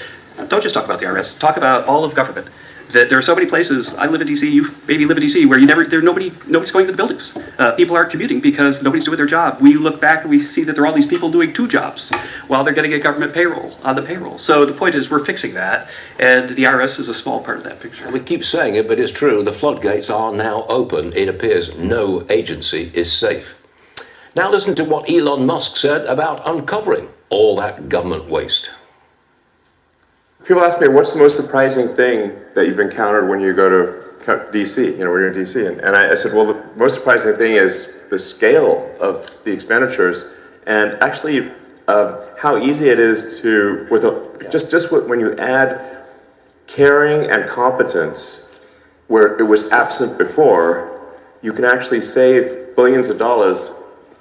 don't just talk about the IRS, talk about all of government. That there are so many places, I live in DC, you maybe live in DC, where nobody's going to the buildings. People aren't commuting because nobody's doing their job. We look back and we see that there are all these people doing 2 jobs while they're getting a government payroll on the payroll. So the point is we're fixing that, and the IRS is a small part of that picture. We keep saying it, but it's true. The floodgates are now open. It appears no agency is safe. Now listen to what Elon Musk said about uncovering all that government waste. People ask me, what's the most surprising thing that you've encountered when you go to DC, when you're in DC? And I said, well, the most surprising thing is the scale of the expenditures and actually how easy it is to, when you add caring and competence where it was absent before, you can actually save billions of dollars,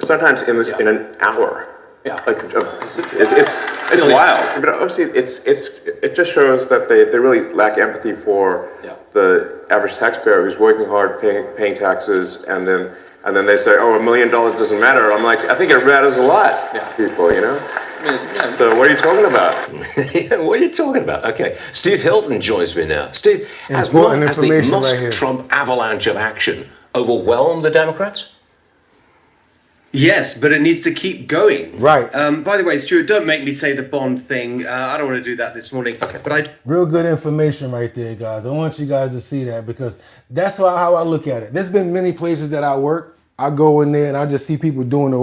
sometimes in an hour. Yeah, it's wild. But obviously, it just shows that they really lack empathy for the average taxpayer who's working hard, paying taxes, and then they say, "Oh, $1 million doesn't matter." I'm like, I think it matters a lot, people. So what are you talking about? What are you talking about? Okay, Steve Hilton joins me now. Steve, has the Musk-Trump avalanche of action overwhelmed the Democrats? Yes, but it needs to keep going. Right. By the way, Stuart, don't make me say the Bond thing. I don't want to do that this morning. Okay. But Real good information right there, guys. I want you guys to see that because that's how I look at it. There's been many places that I work. I go in there and I just see people doing the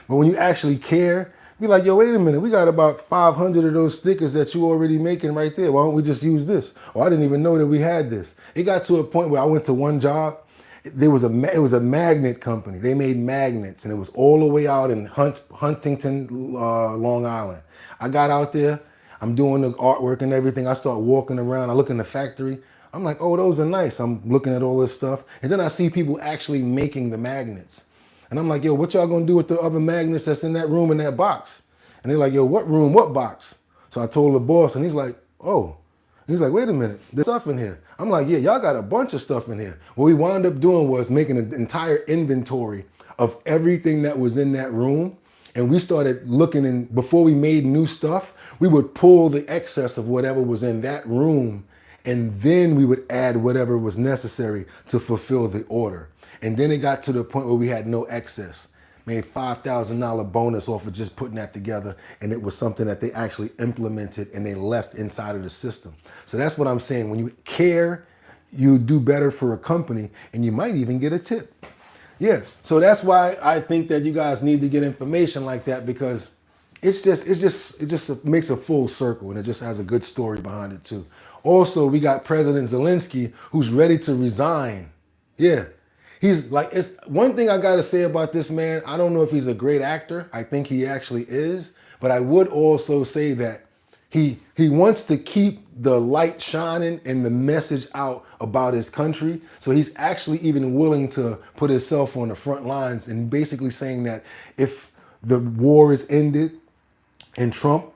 but when you actually care, be like, yo, wait a minute. We got about 500 of those stickers that you already making right there. Why don't we just use this? Or I didn't even know that we had this. It got to a point where I went to one job. It was a magnet company. They made magnets, and it was all the way out in Huntington, Long Island. I got out there. I'm doing the artwork and everything. I start walking around. I look in the factory. I'm like, oh, those are nice. I'm looking at all this stuff. And then I see people actually making the magnets. And I'm like, yo, what y'all gonna do with the other magnets that's in that room in that box? And they're like, yo, what room, what box? So I told the boss, and he's like, oh. He's like, wait a minute, there's stuff in here. I'm like, yeah, y'all got a bunch of stuff in here. What we wound up doing was making an entire inventory of everything that was in that room. And we started looking, and before we made new stuff, we would pull the excess of whatever was in that room, and then we would add whatever was necessary to fulfill the order. And then it got to the point where we had no excess. Made $5,000 bonus off of just putting that together, and it was something that they actually implemented and they left inside of the system. So that's what I'm saying. When you care, you do better for a company, and you might even get a tip. Yeah, so that's why I think that you guys need to get information like that, because it just makes a full circle, and it just has a good story behind it too. Also, we got President Zelensky who's ready to resign. Yeah. He's like, it's one thing I got to say about this man. I don't know if he's a great actor. I think he actually is. But I would also say that he wants to keep the light shining and the message out about his country. So he's actually even willing to put himself on the front lines and basically saying that if the war is ended and Trump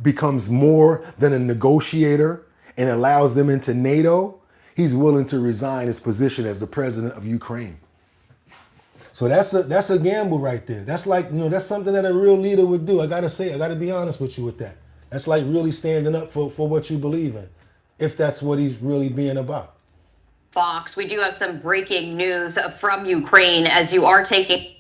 becomes more than a negotiator and allows them into NATO, he's willing to resign his position as the president of Ukraine. So that's a gamble right there. That's like, that's something that a real leader would do. I gotta be honest with you with that. That's like really standing up for what you believe in, if that's what he's really being about. Fox, we do have some breaking news from Ukraine as you are taking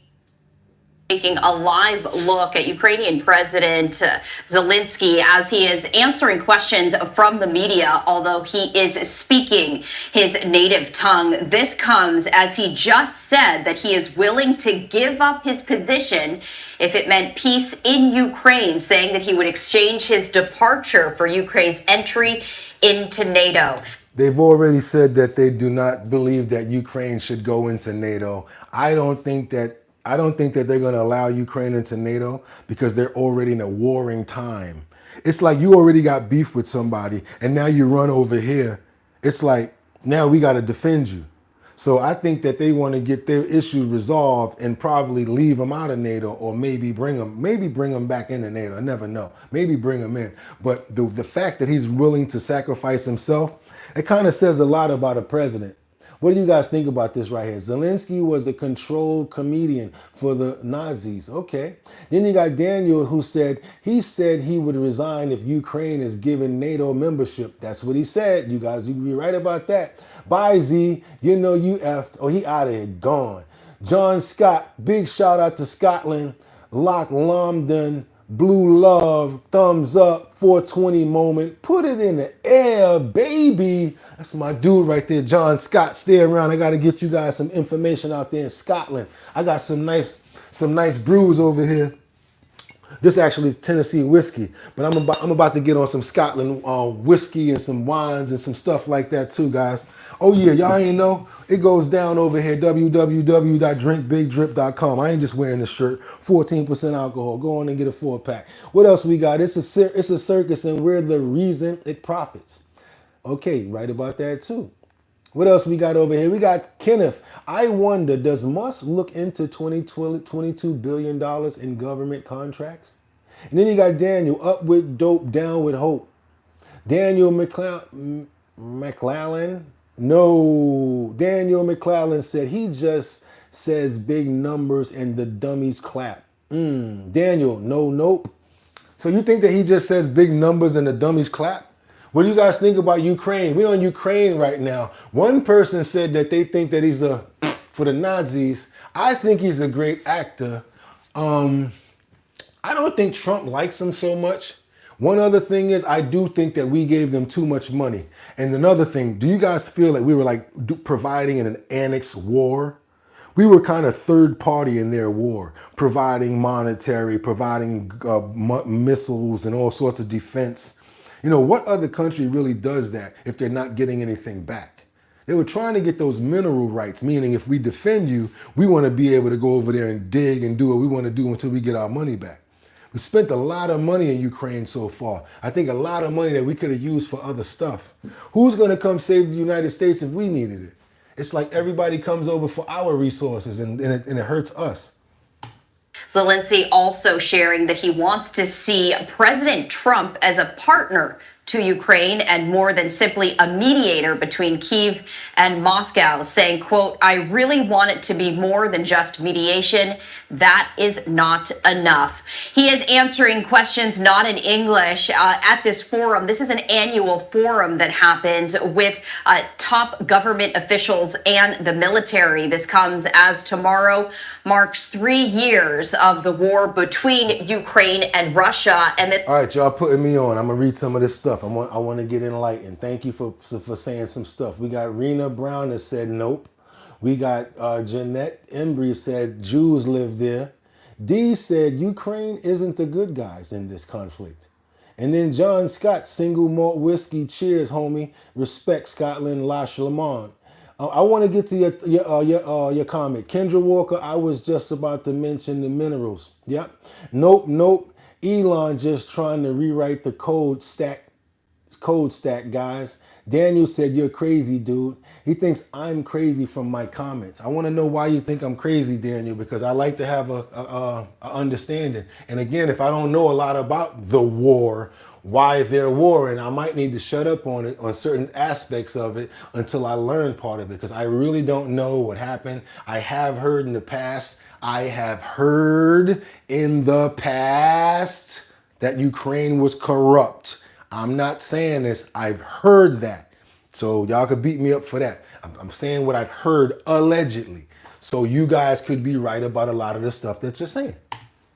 a live look at Ukrainian President Zelensky as he is answering questions from the media, although he is speaking his native tongue. This comes as he just said that he is willing to give up his position if it meant peace in Ukraine, saying that he would exchange his departure for Ukraine's entry into NATO. They've already said that they do not believe that Ukraine should go into NATO. I don't think that they're going to allow Ukraine into NATO because they're already in a warring time. It's like you already got beef with somebody and now you run over here. It's like, now we got to defend you. So I think that they want to get their issue resolved and probably leave them out of NATO, or maybe bring them back into NATO. I never know. Maybe bring them in. But the fact that he's willing to sacrifice himself, it kind of says a lot about a president. What do you guys think about this right here? Zelensky was the controlled comedian for the Nazis. Okay. Then you got Daniel, who said he would resign if Ukraine is given NATO membership. That's what he said. You guys, you can be right about that. Bye, Z. You know you effed. Oh, he out of here. Gone. John Scott. Big shout out to Scotland. Loch Lomdon. Blue love. Thumbs up. 420 moment. Put it in the air, baby. That's my dude right there, John Scott. Stay around. I got to get you guys some information out there in Scotland. I got some nice brews over here. This actually is Tennessee whiskey, but I'm about to get on some Scotland whiskey and some wines and some stuff like that too, guys. Oh yeah, y'all ain't know? It goes down over here, www.drinkbigdrip.com. I ain't just wearing this shirt. 14% alcohol. Go on and get a 4-pack. What else we got? It's a circus, and we're the reason it profits. Okay, right about that too. What else we got over here? We got Kenneth. I wonder, does Musk look into $22 billion in government contracts? And then you got Daniel, up with dope, down with hope. Daniel McClellan. No, Daniel McClellan said he just says big numbers and the dummies clap. Daniel, nope. So you think that he just says big numbers and the dummies clap? What do you guys think about Ukraine? We're on Ukraine right now. One person said that they think that he's for the Nazis. I think he's a great actor. I don't think Trump likes him so much. One other thing is, I do think that we gave them too much money. And another thing, do you guys feel like we were like providing in an annex war? We were kind of third party in their war, providing monetary, providing missiles and all sorts of defense. You know, what other country really does that if they're not getting anything back? They were trying to get those mineral rights, meaning if we defend you, we want to be able to go over there and dig and do what we want to do until we get our money back. We spent a lot of money in Ukraine so far. I think a lot of money that we could have used for other stuff. Who's going to come save the United States if we needed it? It's like everybody comes over for our resources and it hurts us. Zelensky also sharing that he wants to see President Trump as a partner to Ukraine and more than simply a mediator between Kyiv and Moscow, saying, quote, I really want it to be more than just mediation. That is not enough. He is answering questions not in English at this forum. This is an annual forum that happens with top government officials and the military. This comes as tomorrow marks 3 years of the war between Ukraine and Russia. And all right, y'all putting me on. I'm gonna read some of this stuff. I want to get enlightened. Thank you for saying some stuff. We got Rena Brown that said nope. We got Jeanette Embry said Jews live there. D said Ukraine isn't the good guys in this conflict. And then John Scott, single malt whiskey, cheers, homie. Respect Scotland, La Lamont. I want to get to your comment. Kendra Walker, I was just about to mention the minerals. Yep. Nope. Elon just trying to rewrite the code stack, guys. Daniel said, you're crazy, dude. He thinks I'm crazy from my comments. I want to know why you think I'm crazy, Daniel, because I like to have a understanding. And again, if I don't know a lot about the war why they're warring. I might need to shut up on it, on certain aspects of it, until I learn part of it, because I really don't know what happened. I have heard in the past that Ukraine was corrupt. I'm not saying this. I've heard that. So y'all could beat me up for that. I'm saying what I've heard allegedly. So you guys could be right about a lot of the stuff that you're saying.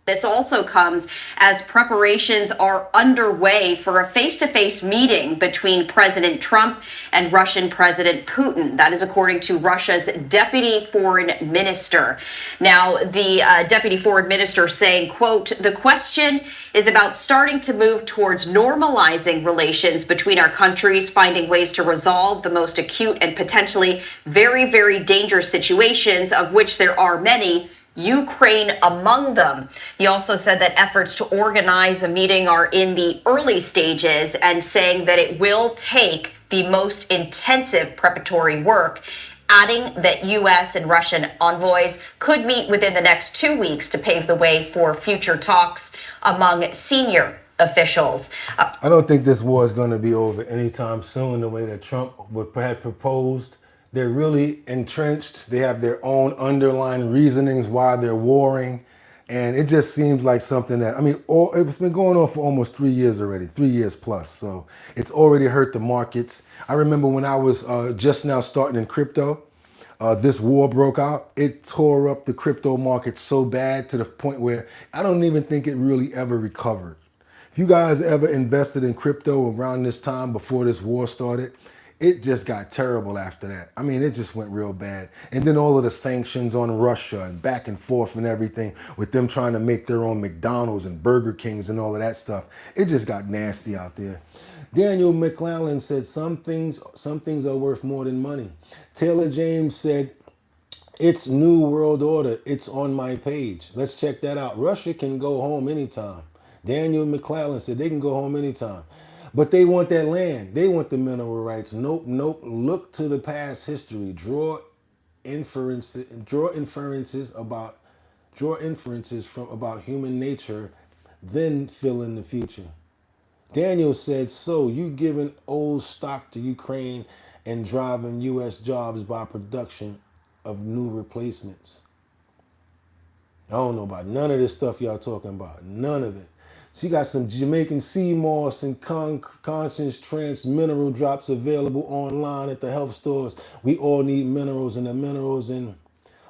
This also comes as preparations are underway for a face-to-face meeting between President Trump and Russian President Putin. That is according to Russia's deputy foreign minister. Now, the deputy foreign minister saying, quote, "The question is about starting to move towards normalizing relations between our countries, finding ways to resolve the most acute and potentially very, very dangerous situations, of which there are many, Ukraine among them." He also said that efforts to organize a meeting are in the early stages, and saying that it will take the most intensive preparatory work, adding that U.S. and Russian envoys could meet within the next 2 weeks to pave the way for future talks among senior officials. I don't think this war is going to be over anytime soon the way that Trump had proposed. They're really entrenched. They have their own underlying reasonings why they're warring. And it just seems like something that, it's been going on for almost 3 years already, 3 years plus. So it's already hurt the markets. I remember when I was just now starting in crypto, this war broke out. It tore up the crypto market so bad to the point where I don't even think it really ever recovered. If you guys ever invested in crypto around this time before this war started, it just got terrible after that. It just went real bad. And then all of the sanctions on Russia and back and forth and everything with them trying to make their own McDonald's and Burger Kings and all of that stuff. It just got nasty out there. Daniel McClellan said some things are worth more than money. Taylor James said, "It's New World Order. It's on my page. Let's check that out. Russia can go home anytime." Daniel McClellan said they can go home anytime. But they want that land. They want the mineral rights. Nope. Look to the past history. Draw inferences about human nature, then fill in the future. Daniel said, "So you giving old stock to Ukraine and driving U.S. jobs by production of new replacements." I don't know about none of this stuff y'all talking about. None of it. She got some Jamaican sea moss and conscience trance mineral drops available online at the health stores. We all need minerals, and the minerals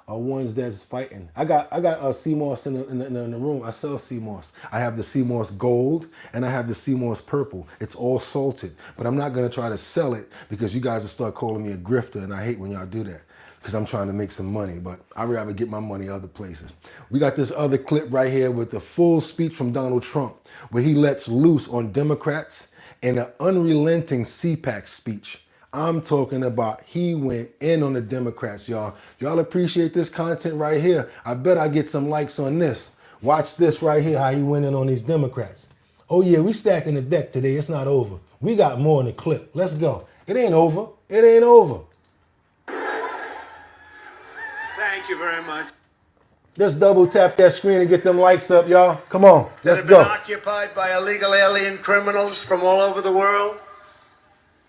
are ones that's fighting. I got a sea moss in the room. I sell sea moss. I have the sea moss gold and I have the sea moss purple. It's all salted, but I'm not gonna try to sell it because you guys will start calling me a grifter, and I hate when y'all do that, because I'm trying to make some money, but I'd rather get my money other places. We got this other clip right here with the full speech from Donald Trump, where he lets loose on Democrats in an unrelenting CPAC speech. I'm talking about he went in on the Democrats, y'all. Y'all appreciate this content right here. I bet I get some likes on this. Watch this right here, how he went in on these Democrats. Oh yeah, we stacking the deck today. It's not over. We got more in the clip. Let's go. It ain't over. It ain't over. Thank you very much. Just double tap that screen and get them likes up, y'all. Come on, let's go. Been occupied by illegal alien criminals from all over the world.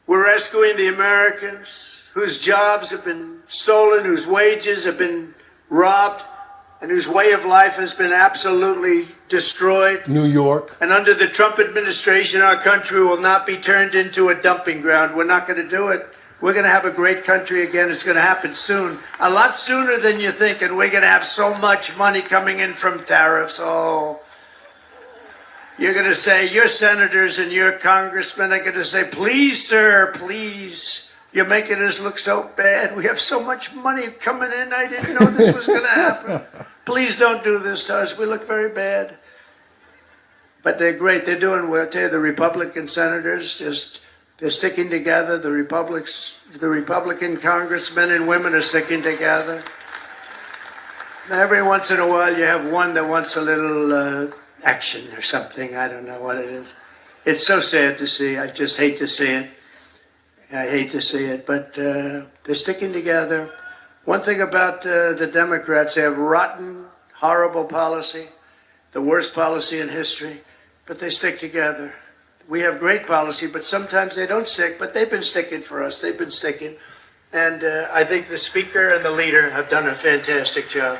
We're rescuing the Americans whose jobs have been stolen, whose wages have been robbed, and whose way of life has been absolutely destroyed. New York. And under the Trump administration, our country will not be turned into a dumping ground. We're not going to do it. We're going to have a great country again. It's going to happen soon. A lot sooner than you think. And we're going to have so much money coming in from tariffs. Oh, you're going to say, your senators and your congressmen are going to say, "Please, sir, please. You're making us look so bad. We have so much money coming in. I didn't know this was going to happen. Please don't do this to us. We look very bad." But they're great. They're doing well. I tell you, the Republican senators they're sticking together. The Republican congressmen and women are sticking together. Now, every once in a while, you have one that wants a little action or something. I don't know what it is. It's so sad to see. I just hate to see it. I hate to see it, but they're sticking together. One thing about the Democrats, they have rotten, horrible policy, the worst policy in history, but they stick together. We have great policy, but sometimes they don't stick. But they've been sticking for us. They've been sticking. And I think the speaker and the leader have done a fantastic job.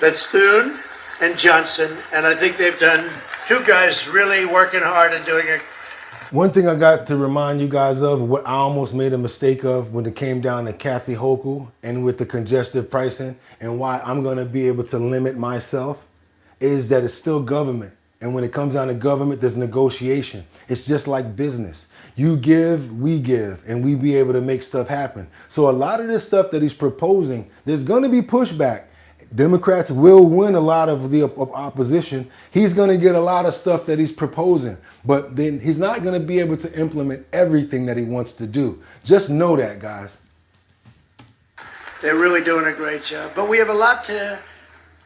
That's Thune and Johnson. And I think they've done two guys really working hard and doing it. One thing I got to remind you guys of, what I almost made a mistake of when it came down to Kathy Hochul and with the congestive pricing, and why I'm going to be able to limit myself, is that it's still government. And when it comes down to government, there's negotiation. It's just like business. You give, and we be able to make stuff happen. So a lot of this stuff that he's proposing, there's going to be pushback. Democrats will win a lot of the opposition. He's going to get a lot of stuff that he's proposing, but then he's not going to be able to implement everything that he wants to do. Just know that, guys. They're really doing a great job. But we have a lot to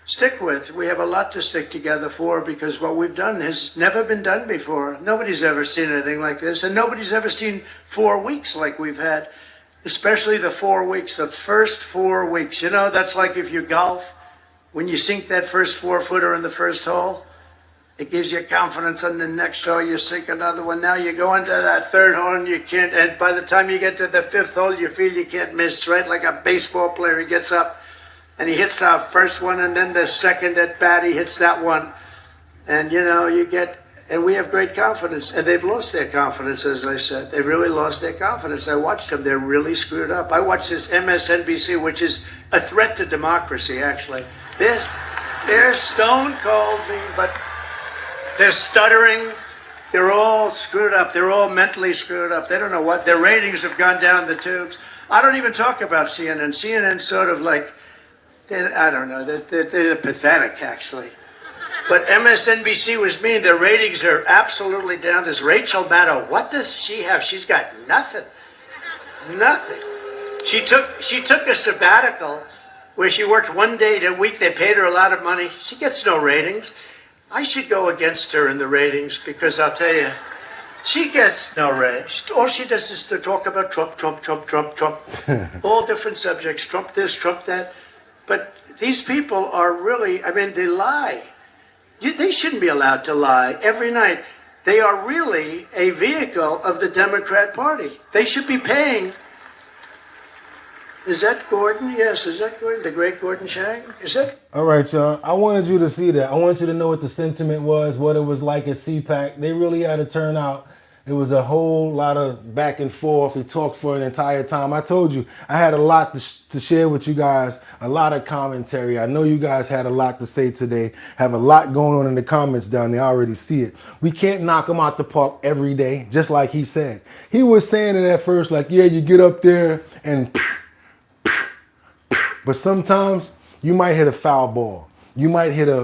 stick with. We have a lot to stick together for, because what we've done has never been done before. Nobody's ever seen anything like this, and nobody's ever seen 4 weeks like we've had, especially the 4 weeks, the first 4 weeks. You know, that's like if you golf, when you sink that first 4-footer in the first hole, it gives you confidence on the next hole. You sink another one. Now you go into that third hole and you can't, and by the time you get to the fifth hole, you feel you can't miss, right? Like a baseball player, he gets up and he hits our first one, and then the second at bat, he hits that one. And, you know, you get, and we have great confidence. And they've lost their confidence, as I said. They really lost their confidence. I watched them. They're really screwed up. I watched this MSNBC, which is a threat to democracy, actually. They're stone cold, but they're stuttering. They're all screwed up. They're all mentally screwed up. They don't know what. Their ratings have gone down the tubes. I don't even talk about CNN. CNN's sort of like, I don't know, they're pathetic, actually. But MSNBC was mean. Their ratings are absolutely down. This Rachel Maddow, what does she have? She's got nothing. Nothing. She took a sabbatical where she worked 1 day a week. They paid her a lot of money. She gets no ratings. I should go against her in the ratings, because I'll tell you, she gets no ratings. All she does is to talk about Trump, Trump, Trump, Trump, Trump. All different subjects, Trump this, Trump that. But these people are really, I mean, they lie. They shouldn't be allowed to lie every night. They are really a vehicle of the Democrat Party. They should be paying. Is that Gordon? Yes, is that Gordon? The great Gordon Chang? Is that? All right, y'all. I wanted you to see that. I want you to know what the sentiment was, what it was like at CPAC. They really had to turn out. It was a whole lot of back and forth. We talked for an entire time. I told you, I had a lot to share with you guys, a lot of commentary. I know you guys had a lot to say today, have a lot going on in the comments down there. I already see it. We can't knock them out the park every day, just like he said. He was saying it at first, like, yeah, you get up there and but sometimes you might hit a foul ball. You might hit a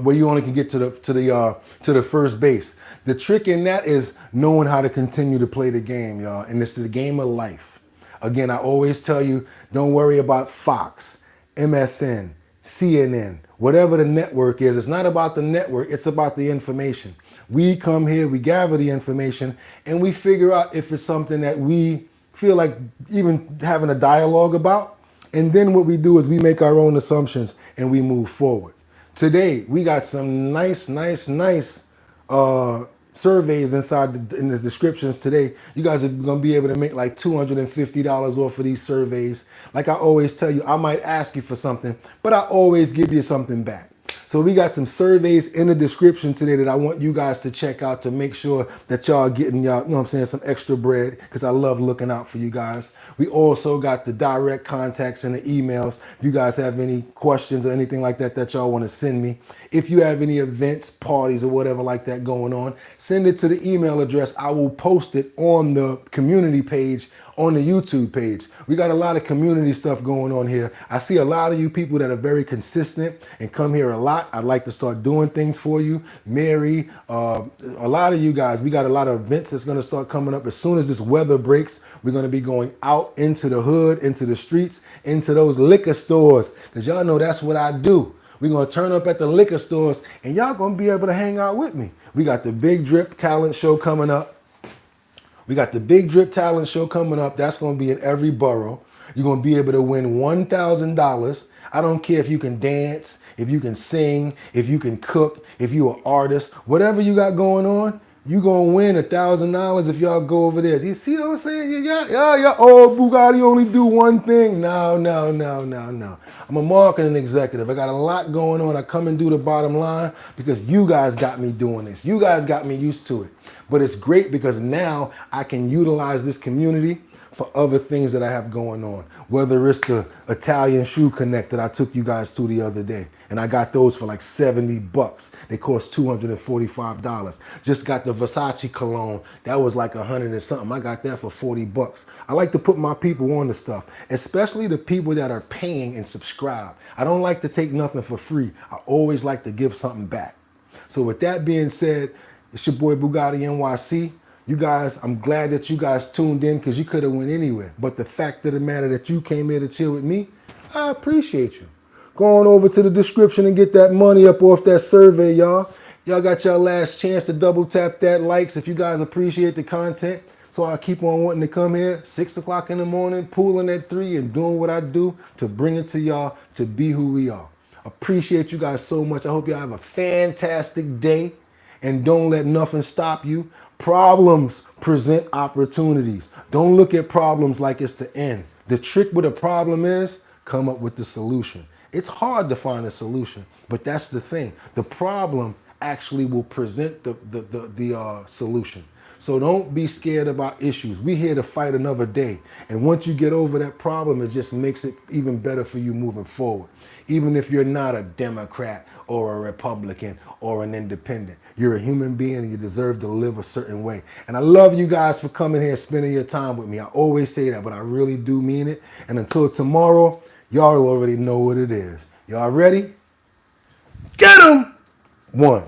where you only can get to the first base. The trick in that is knowing how to continue to play the game, y'all. And it's the game of life. Again, I always tell you, don't worry about Fox, MSN, CNN, whatever the network is. It's not about the network. It's about the information. We come here, we gather the information, and we figure out if it's something that we feel like even having a dialogue about. And then what we do is we make our own assumptions and we move forward. Today, we got some nice surveys in the descriptions today. You guys are going to be able to make like $250 off of these surveys. Like I always tell you, I might ask you for something, but I always give you something back. So we got some surveys in the description today that I want you guys to check out to make sure that y'all getting y'all, you know what I'm saying, some extra bread, because I love looking out for you guys. We also got the direct contacts and the emails. If you guys have any questions or anything like that that y'all want to send me. If you have any events, parties, or whatever like that going on, send it to the email address. I will post it on the community page on the YouTube page. We got a lot of community stuff going on here. I see a lot of you people that are very consistent and come here a lot. I'd like to start doing things for you. Mary, a lot of you guys, we got a lot of events that's going to start coming up. As soon as this weather breaks, we're going to be going out into the hood, into the streets, into those liquor stores, because y'all know that's what I do. We're going to turn up at the liquor stores and y'all going to be able to hang out with me. We got the Big Drip Talent Show coming up. That's going to be in every borough. You're going to be able to win $1,000. I don't care if you can dance, if you can sing, if you can cook, if you're an artist, whatever you got going on, You gonna win $1,000 if y'all go over there. Do you see what I'm saying? Yeah. Oh, Bugatti only do one thing. No. I'm a marketing executive. I got a lot going on. I come and do the bottom line because you guys got me doing this. You guys got me used to it. But it's great because now I can utilize this community for other things that I have going on. Whether it's the Italian shoe connect that I took you guys to the other day. And I got those for like $70. They cost $245. Just got the Versace cologne. That was like 100 and something. I got that for $40. I like to put my people on the stuff, especially the people that are paying and subscribe. I don't like to take nothing for free. I always like to give something back. So with that being said, it's your boy Bugatti NYC. You guys, I'm glad that you guys tuned in because you could have went anywhere. But the fact of the matter that you came here to chill with me, I appreciate you. Go on over to the description and get that money up off that survey, y'all. Y'all got your last chance to double tap that likes if you guys appreciate the content. So I keep on wanting to come here 6 o'clock in the morning, pooling at 3 and doing what I do to bring it to y'all to be who we are. Appreciate you guys so much. I hope y'all have a fantastic day and don't let nothing stop you. Problems present opportunities. Don't look at problems like it's the end. The trick with a problem is come up with the solution. It's hard to find a solution, but that's the thing. The problem actually will present the solution. So don't be scared about issues. We're here to fight another day. And once you get over that problem, it just makes it even better for you moving forward. Even if you're not a Democrat or a Republican or an independent, you're a human being and you deserve to live a certain way. And I love you guys for coming here and spending your time with me. I always say that, but I really do mean it. And until tomorrow, y'all already know what it is. Y'all ready? Get 'em! 1.